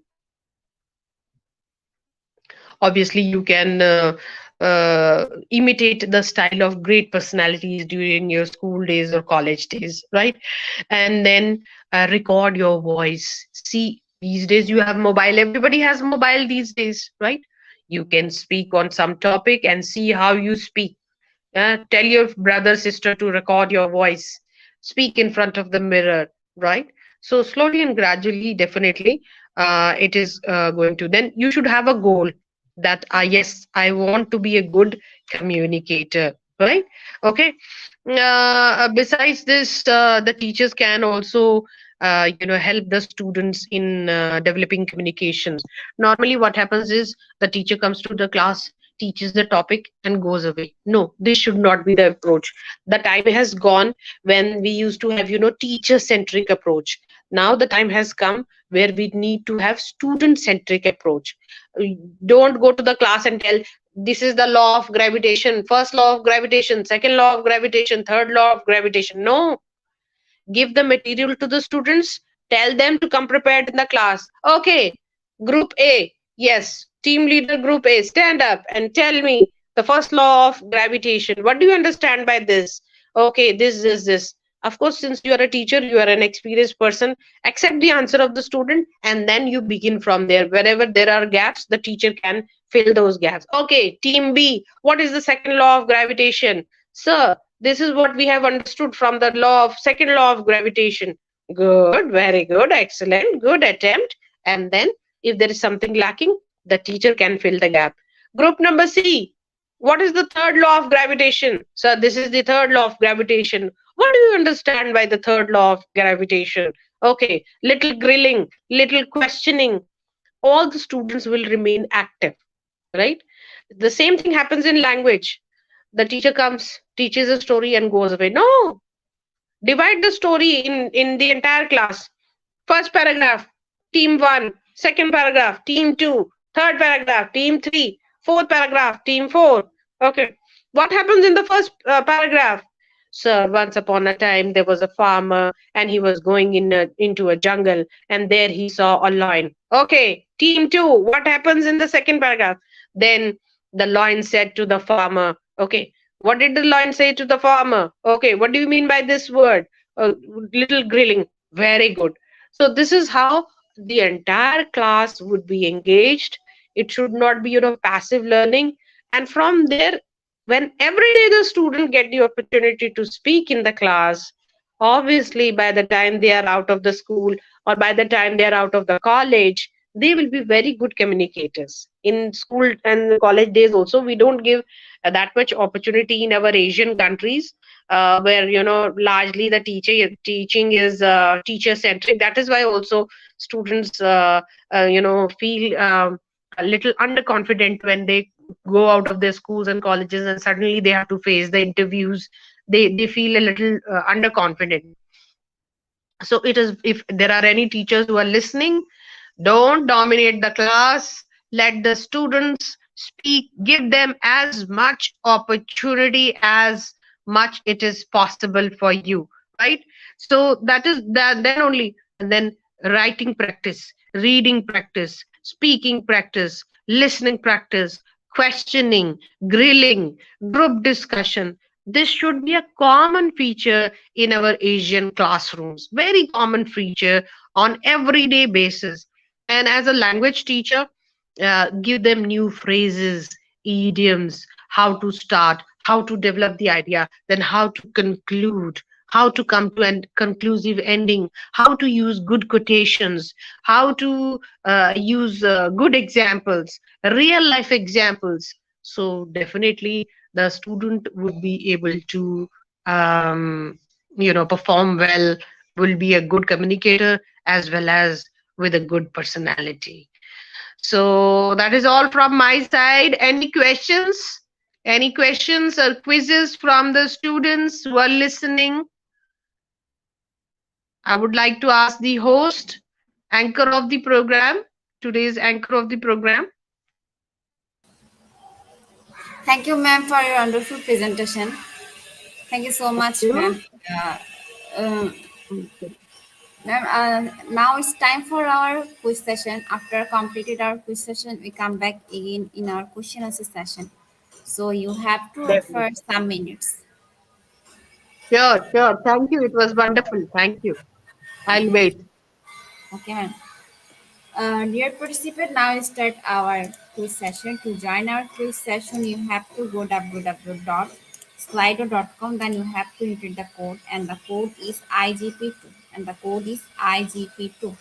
obviously you can imitate the style of great personalities during your school days or college days, right? And then record your voice. See, these days you have mobile, everybody has mobile these days, right? You can speak on some topic and see how you speak. Tell your brother, sister to record your voice. Speak in front of the mirror, right? So slowly and gradually, definitely, it is going to. Then you should have a goal that, yes, I want to be a good communicator, right? Okay. Besides this, the teachers can also, help the students in developing communications. Normally, what happens is the teacher comes to the class, teaches the topic and goes away. No, this should not be the approach. The time has gone when we used to have, teacher centric approach. Now the time has come where we need to have student centric approach. Don't go to the class and tell, this is the law of gravitation, first law of gravitation, second law of gravitation, third law of gravitation. No, give the material to the students, tell them to come prepared in the class. Okay, group A, yes, team leader group A, stand up and tell me the first law of gravitation. What do you understand by this? Okay, this is this. Of course, since you are a teacher, you are an experienced person, accept the answer of the student and then you begin from there. Wherever there are gaps, the teacher can fill those gaps. Okay, team B, what is the second law of gravitation? Sir, this is what we have understood from the second law of gravitation. Good, very good, excellent, good attempt. And then if there is something lacking, the teacher can fill the gap. Group number C, what is the third law of gravitation? So this is the third law of gravitation. What do you understand by the third law of gravitation? Okay, little grilling, little questioning. All the students will remain active, right? The same thing happens in language. The teacher comes, teaches a story and goes away. No, divide the story in the entire class. First paragraph, team 1, second paragraph, team 2, third paragraph, team 3, fourth paragraph, team 4. Okay, what happens in the first paragraph? Sir, once upon a time there was a farmer and he was going into a jungle and there he saw a lion. Okay, team 2, what happens in the second paragraph? Then the lion said to the farmer, okay, what did the lion say to the farmer? Okay, what do you mean by this word? Little grilling. Very good. So this is how the entire class would be engaged. It should not be, passive learning. And from there, when every day the student get the opportunity to speak in the class, obviously by the time they are out of the school or by the time they are out of the college, they will be very good communicators. In school and college days also, we don't give that much opportunity in our Asian countries, where largely the teaching is teacher centric. That is why also students feel a little underconfident when they go out of their schools and colleges and suddenly they have to face the interviews. They feel a little underconfident. So it is, if there are any teachers who are listening, don't dominate the class. Let the students speak. Give them as much opportunity as much it is possible for you, right? So that is that. Then only, and then writing practice, reading practice, speaking practice, listening practice, questioning, grilling, group discussion. This should be a common feature in our Asian classrooms. Very common feature on everyday basis. And as a language teacher, give them new phrases, idioms, how to start, how to develop the idea, then how to conclude, how to come to a conclusive ending, how to use good quotations, how to use good examples, real life examples. So definitely the student would be able to perform well, will be a good communicator as well as with a good personality. So that is all from my side. Any questions? Any questions or quizzes from the students who are listening? I would like to ask the host, anchor of the program, today's anchor of the program. Thank you, ma'am, for your wonderful presentation. Thank you so much, You? ma'am. Um, Ma'am, now it's time for our quiz session. After completed our quiz session, we come back again in our question answer session. So you have to wait for Definitely. some minutes. Sure, sure. Thank you. It was wonderful. Thank you. I'll wait. Okay, ma'am. Dear participant, now we start our quiz session. To join our quiz session, you have to go www.slido.com. Then you have to enter the code, and the code is IGP2. And the code is IGP2.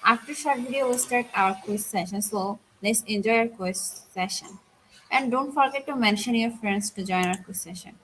After short video, we start our quiz session. So let's enjoy our quiz session. And don't forget to mention your friends to join our quiz session.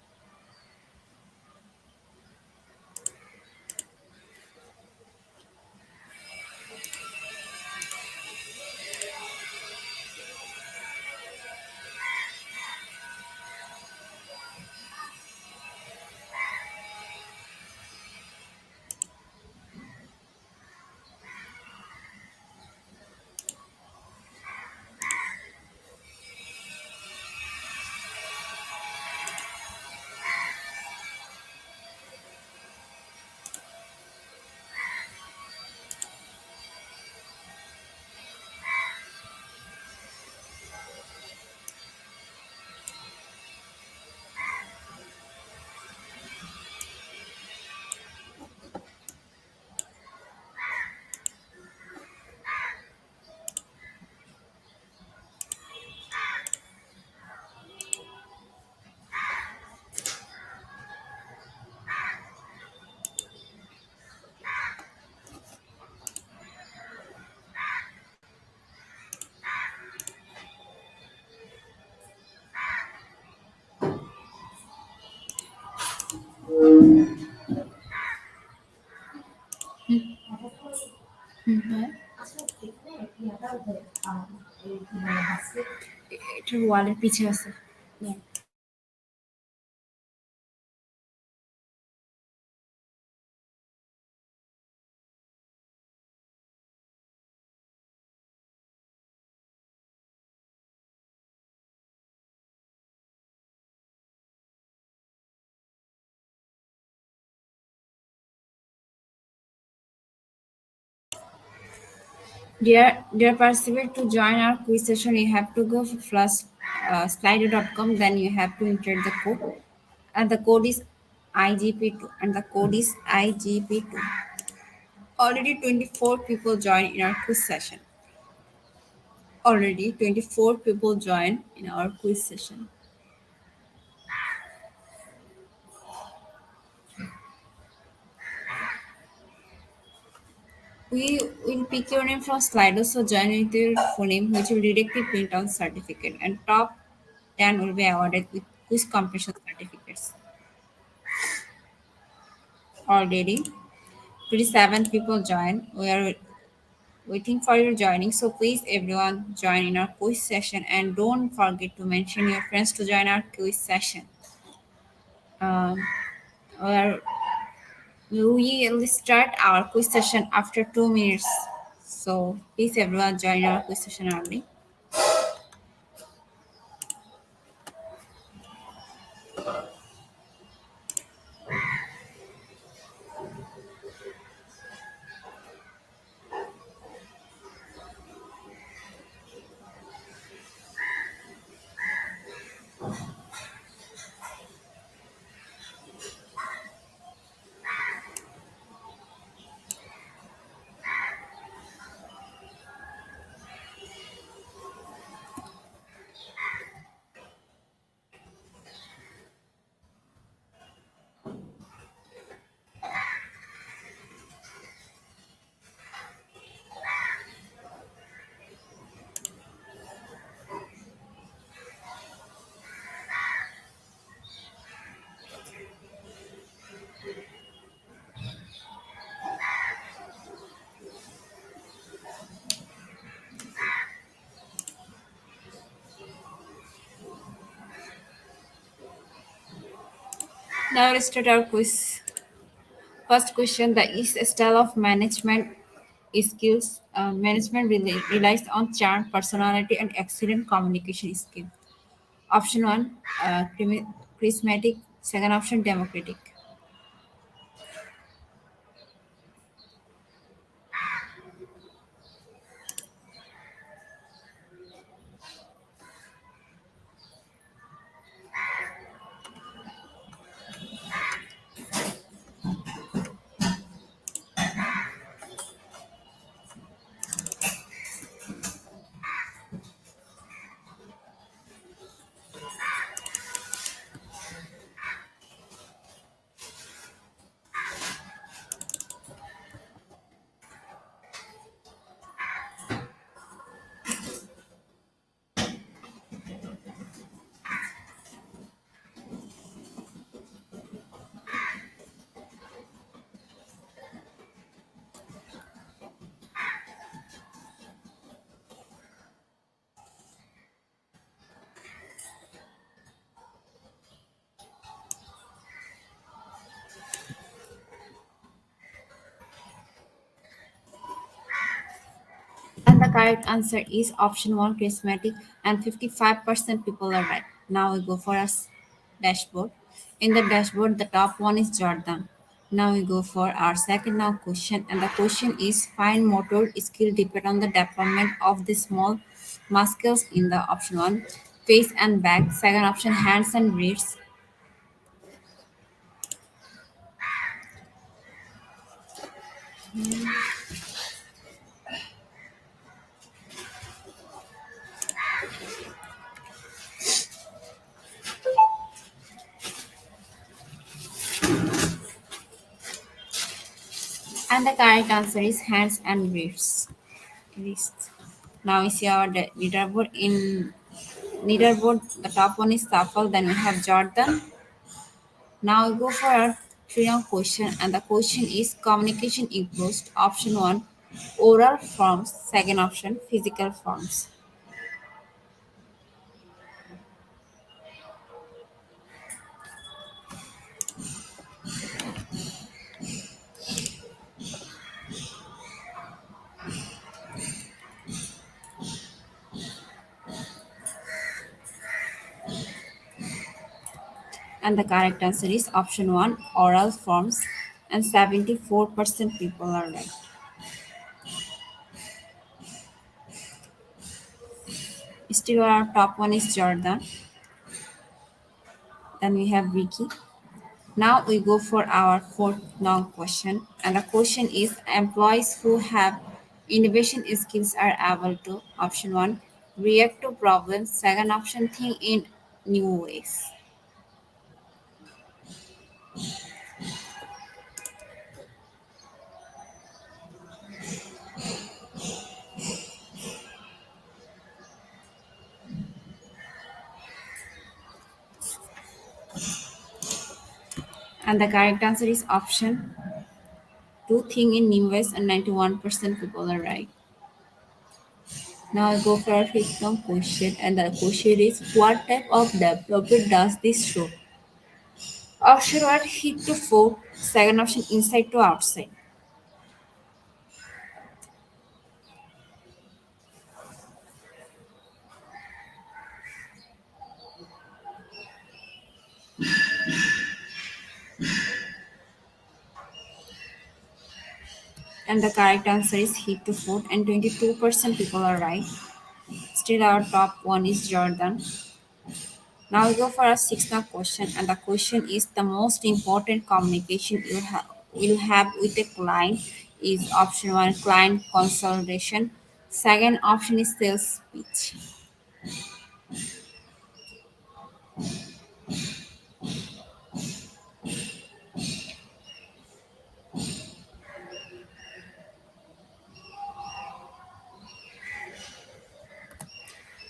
এটার ওয়ালের পিছে আছে Dear participant, to join our quiz session, you have to go first slido.com. Then you have to enter the code, and the code is IGP2, and the code is IGP2. Already 24 people joined in our quiz session. Already 24 people joined in our quiz session. We will pick your name from Slido, so join with your full name, which will directly print out certificate, and top 10 will be awarded with quiz completion certificates. Already 27 people join. We are waiting for your joining, so please everyone join in our quiz session, and don't forget to mention your friends to join our quiz session. Um, we are We will start our quiz session after 2 minutes. So please everyone join our quiz session early. Now let's start our quiz. First question: the East style of management skills. Relies on charm, personality, and excellent communication skill. Option one, charismatic. Second option, democratic. And the correct answer is option one, charismatic, and 55% people are right. Now we go for our dashboard. In the dashboard, the top one is Jordan. Now we go for our second now question, and the question is fine motor skill depend on the development of the small muscles in the option one, face and back. Second option, hands and wrists. And the correct answer is hands and wrists. Wrists. Now we see our leaderboard. In leaderboard, the top one is Safal, then we have Jordan. Now we go for our three-round question, and the question is communication improves. Option one, oral forms. Second option, physical forms. And the correct answer is option one, oral forms, and 74% people are right. Still, our top one is Jordan. Then we have Ricky. Now we go for our fourth now question, and the question is employees who have innovation skills are able to option one, react to problems. Second option, think in new ways. And the correct answer is option two, think in new ways, and 91% people are right. Now I go for our fifth now question, and the question is what type of developer does this show? Option 1 heat to food, second option inside to outside. And the correct answer is heat to food, and 22% people are right. Still, our top one is Jordan. Now we go for a sixth now question, and the question is the most important communication you will have with a client is option one client consultation, second option is sales pitch,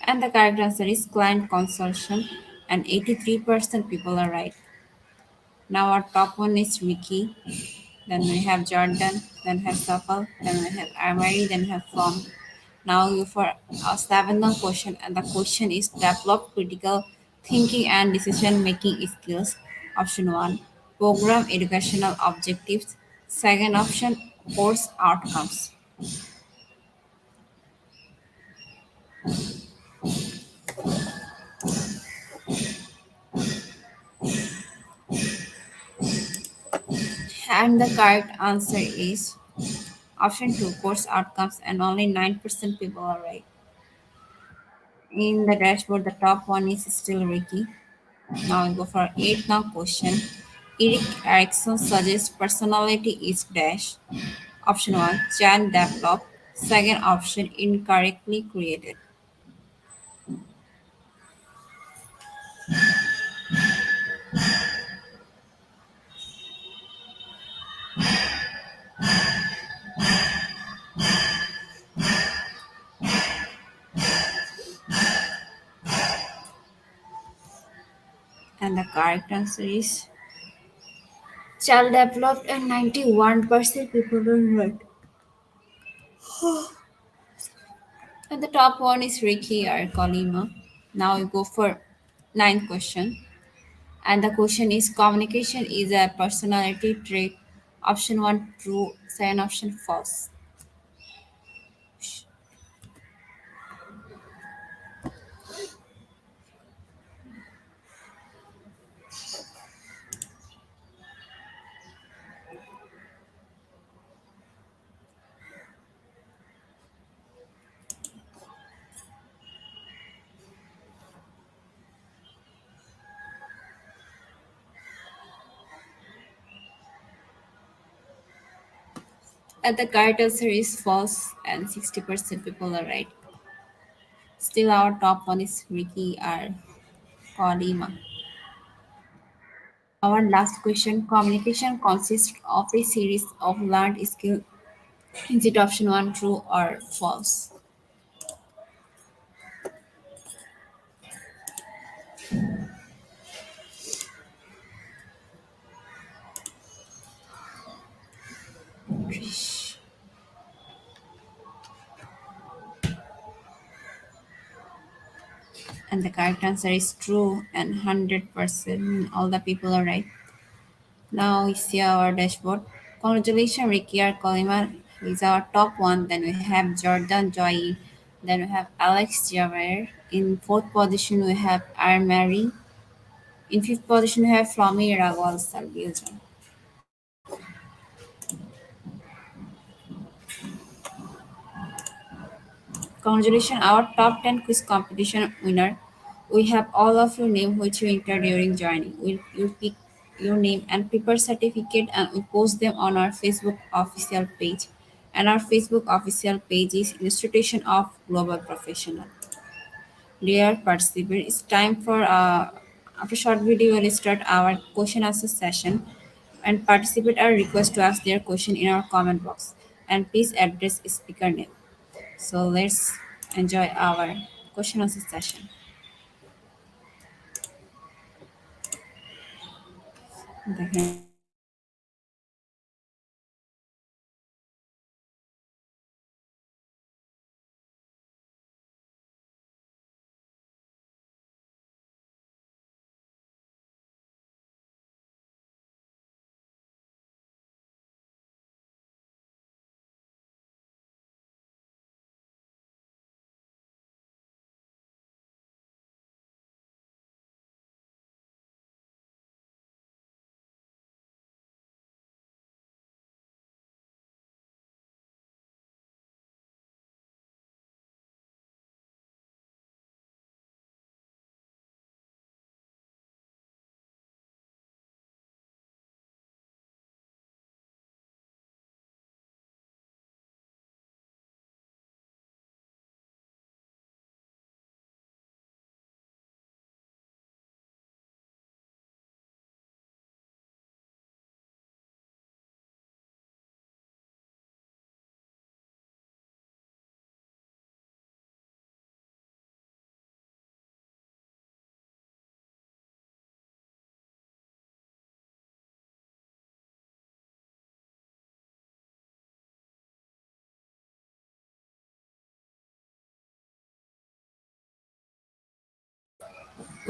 and the correct answer is client consultation, and 83% people are right. Now our top one is Ricky, then we have Jordan, then we have Safal, then we have Amari, then we have From. Now you for a seventh question, and the question is develop critical thinking and decision making skills. Option one, program educational objectives. Second option, course outcomes. And the correct answer is option two, course outcomes, and only 9% people are right. In the dashboard, the top one is still Ricky. Now we go for eighth now question. Eric Erickson suggests personality is dash. Option 1 child developed. Second option incorrectly created. And the correct answer is child developed, and 91% people are right. And the top one is Ricky or Kolima. Now we go for ninth question. And the question is communication is a personality trait. Option 1 true, second option false. And the correct answer is false, and 60% people are right. Still, our top one is Ricky or Kolima. Our last question communication consists of a series of learned skills. Is it option 1 true or false? And the correct answer is true, and 100% all the people are right. Now we see our dashboard. Congratulations, Ricky or Kolima is our top one. Then we have Jordan Joy. Then we have Alex Javer. In fourth position, we have Armari. In fifth position, we have Flomi Ragwal Sargiljan. Congratulations, our top 10 quiz competition winner. We have all of your name which you entered during joining. You pick your name and paper certificate and we post them on our Facebook official page. And our Facebook official page is Institution of Global Professional. Dear participant, it's time for after short video we'll start our question answer session and participants are requested to ask their question in our comment box and please address speaker name. So let's enjoy our question answer session. দেখেন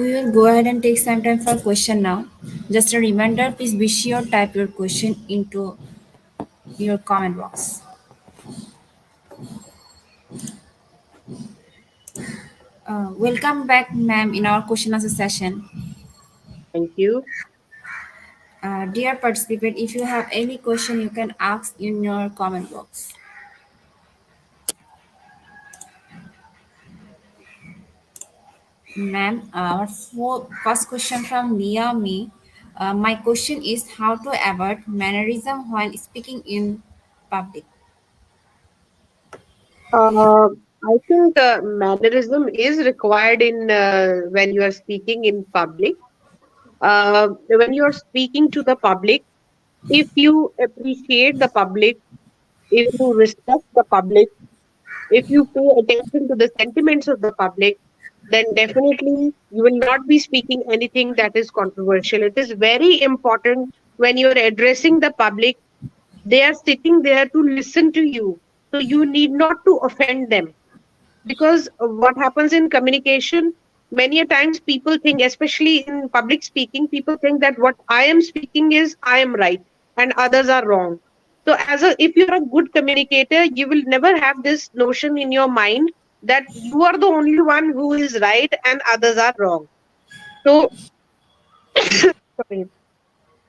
We will go ahead and take some time for question now. Just a reminder, please be sure type your question into your comment box. Welcome back, ma'am, in our question answer session. Thank you. Dear participant, if you have any question, you can ask in your comment box. Ma'am, our first question from Nia Me. My question is how to avoid mannerism while speaking in public. I think mannerism is required in when you are speaking in public. When you are speaking to the public, if you appreciate the public, if you respect the public, if you pay attention to the sentiments of the public, then definitely you will not be speaking anything that is controversial. It is very important when you are addressing the public. They are sitting there to listen to you. So you need not to offend them. Because what happens in communication, many a times people think, especially in public speaking, people think that what I am speaking is I am right and others are wrong. So if you're a good communicator, you will never have this notion in your mind that you are the only one who is right and others are wrong. So sorry.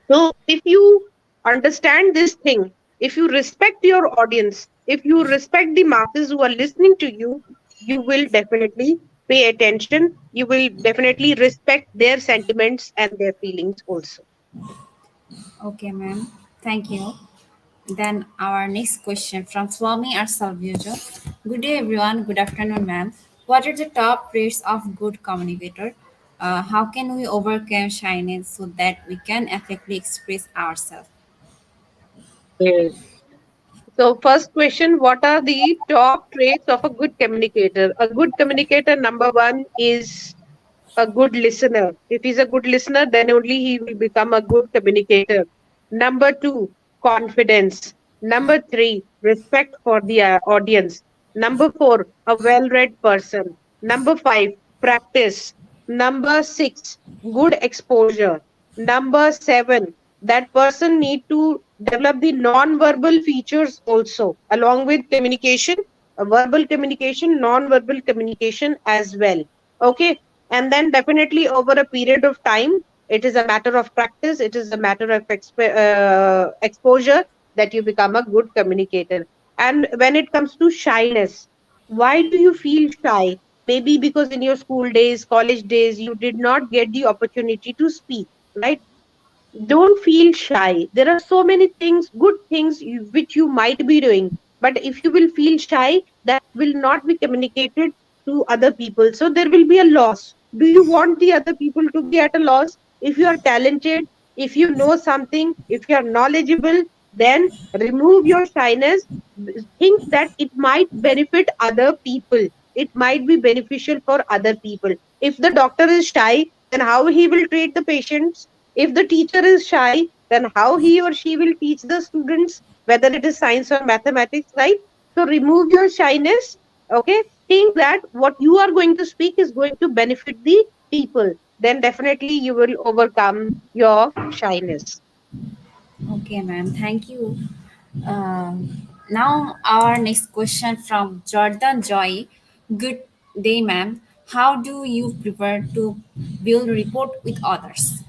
So if you understand this thing, if you respect your audience, if you respect the masses who are listening to you, you will definitely pay attention. You will definitely respect their sentiments and their feelings also. Okay, ma'am. Thank you. Then our next question from Swami or Salviojo. Good day, everyone. Good afternoon, ma'am. What are the top traits of good communicator? How can we overcome shyness so that we can effectively express ourselves? Yes. So, first question, what are the top traits of a good communicator? A good communicator, number one, is a good listener. If he's a good listener, then only he will become a good communicator. Number two, confidence. Number three, respect for the audience. Number four, a well read person. Number five, practice. Number six, good exposure. Number seven, that person need to develop the non-verbal features also along with communication, verbal communication, non-verbal communication as well. Okay, and then definitely over a period of time, it is a matter of practice, it is a matter of exposure that you become a good communicator. And when it comes to shyness, why do you feel shy? Maybe because in your school days, college days, you did not get the opportunity to speak, right? Don't feel shy. There are so many things, good things which you might be doing. But if you will feel shy, that will not be communicated to other people. So there will be a loss. Do you want the other people to be at a loss? If you are talented, if you know something, if you are knowledgeable, then remove your shyness. Think that it might benefit other people. It might be beneficial for other people. If the doctor is shy, then how he will treat the patients? If the teacher is shy, then how he or she will teach the students, whether it is science or mathematics, right? So remove your shyness, okay? Think that what you are going to speak is going to benefit the people. Then definitely you will overcome your shyness. Okay, ma'am. Thank you. Now, our next question from Jordan Joy. Good day, ma'am. How do you prepare to build rapport with others?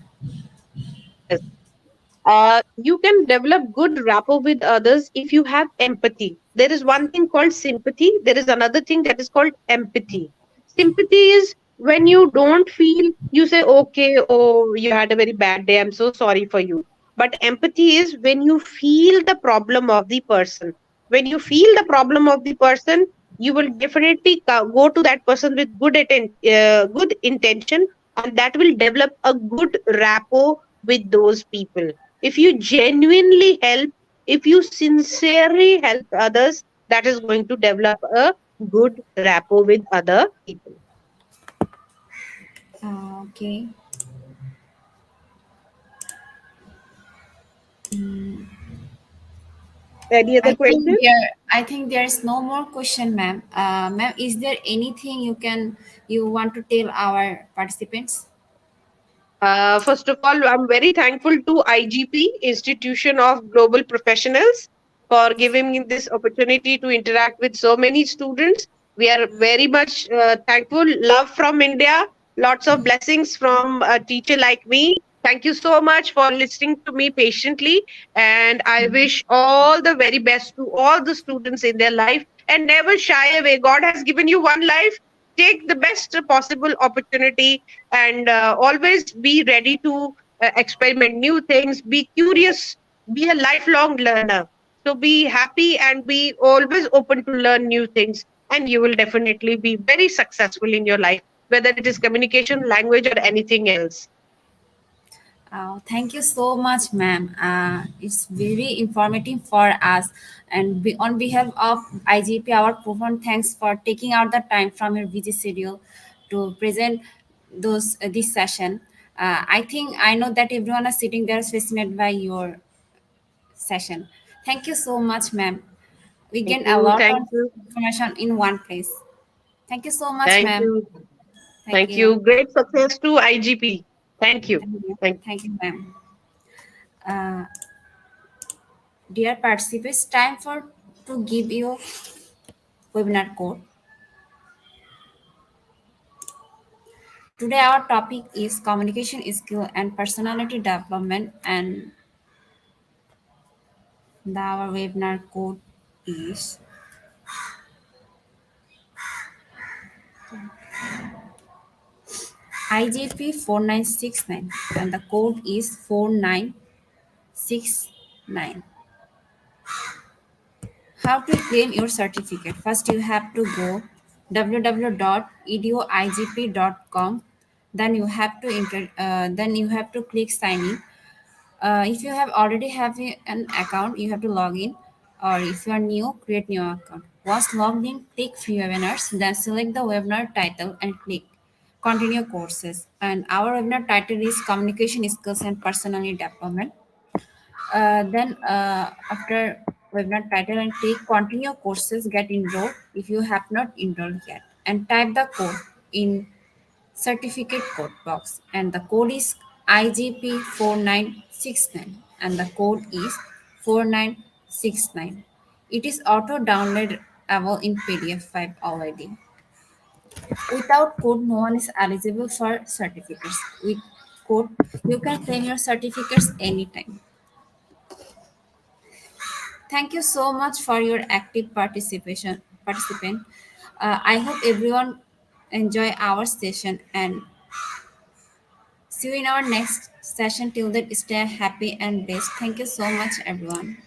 Yes. You can develop good rapport with others if you have empathy. There is one thing called sympathy, there is another thing that is called empathy. Sympathy is when you don't feel, you say, okay, oh, you had a very bad day, I'm so sorry for you. But empathy is when you feel the problem of the person. When you feel the problem of the person, you will definitely go to that person with good intention, and that will develop a good rapport with those people. If you genuinely help, if you sincerely help others, that is going to develop a good rapport with other people. Okay. Any other question? I think there's no more question, ma'am. Ma'am, is there anything you want to tell our participants? First of all, I'm very thankful to IGP, Institution of Global Professionals, for giving me this opportunity to interact with so many students. We are very much thankful. Love from India. Lots of blessings from a teacher like me. Thank you so much for listening to me patiently. And I wish all the very best to all the students in their life, and never shy away. God has given you one life. Take the best possible opportunity, and always be ready to experiment new things. Be curious, be a lifelong learner. So be happy and be always open to learn new things, and you will definitely be very successful in your life, whether it is communication, language, or anything else. Thank you so much, ma'am. It's very informative for us. And on behalf of IGP, our profound thanks for taking out the time from your busy schedule to present this session. I think I know that everyone is sitting there fascinated by your session. Thank you so much, ma'am. We Thank gained a you. lot Thank of you. information in one place. Thank you so much, Thank ma'am. you. Thank Thank you. you. Great success to IGP. Thank you. Thank you. Thank Thank you, ma'am. Uh, Dear participants, time for to give you webinar code. Today our topic is communication skill and personality development, and our webinar code is IGP 4969 and the code is 4969. How to claim your certificate? First, you have to go www.eduigp.com. Then you have to click sign in. If you have already have an account, you have to log in, or if you are new, create new account. Once logged in, click free webinars, then select the webinar title and click continue courses. And our webinar title is communication skills and personality development. Then after webinar title and click continue courses, get enrolled if you have not enrolled yet, and type the code in certificate code box, and the code is IGP 4969 and the code is 4969. It is auto downloadable in PDF file already. Without code, no one is eligible for certificates. With code, you can claim your certificates anytime. Thank you so much for your active participant. I hope everyone enjoy our session and see you in our next session. Till then, stay happy and blessed. Thank you so much, everyone.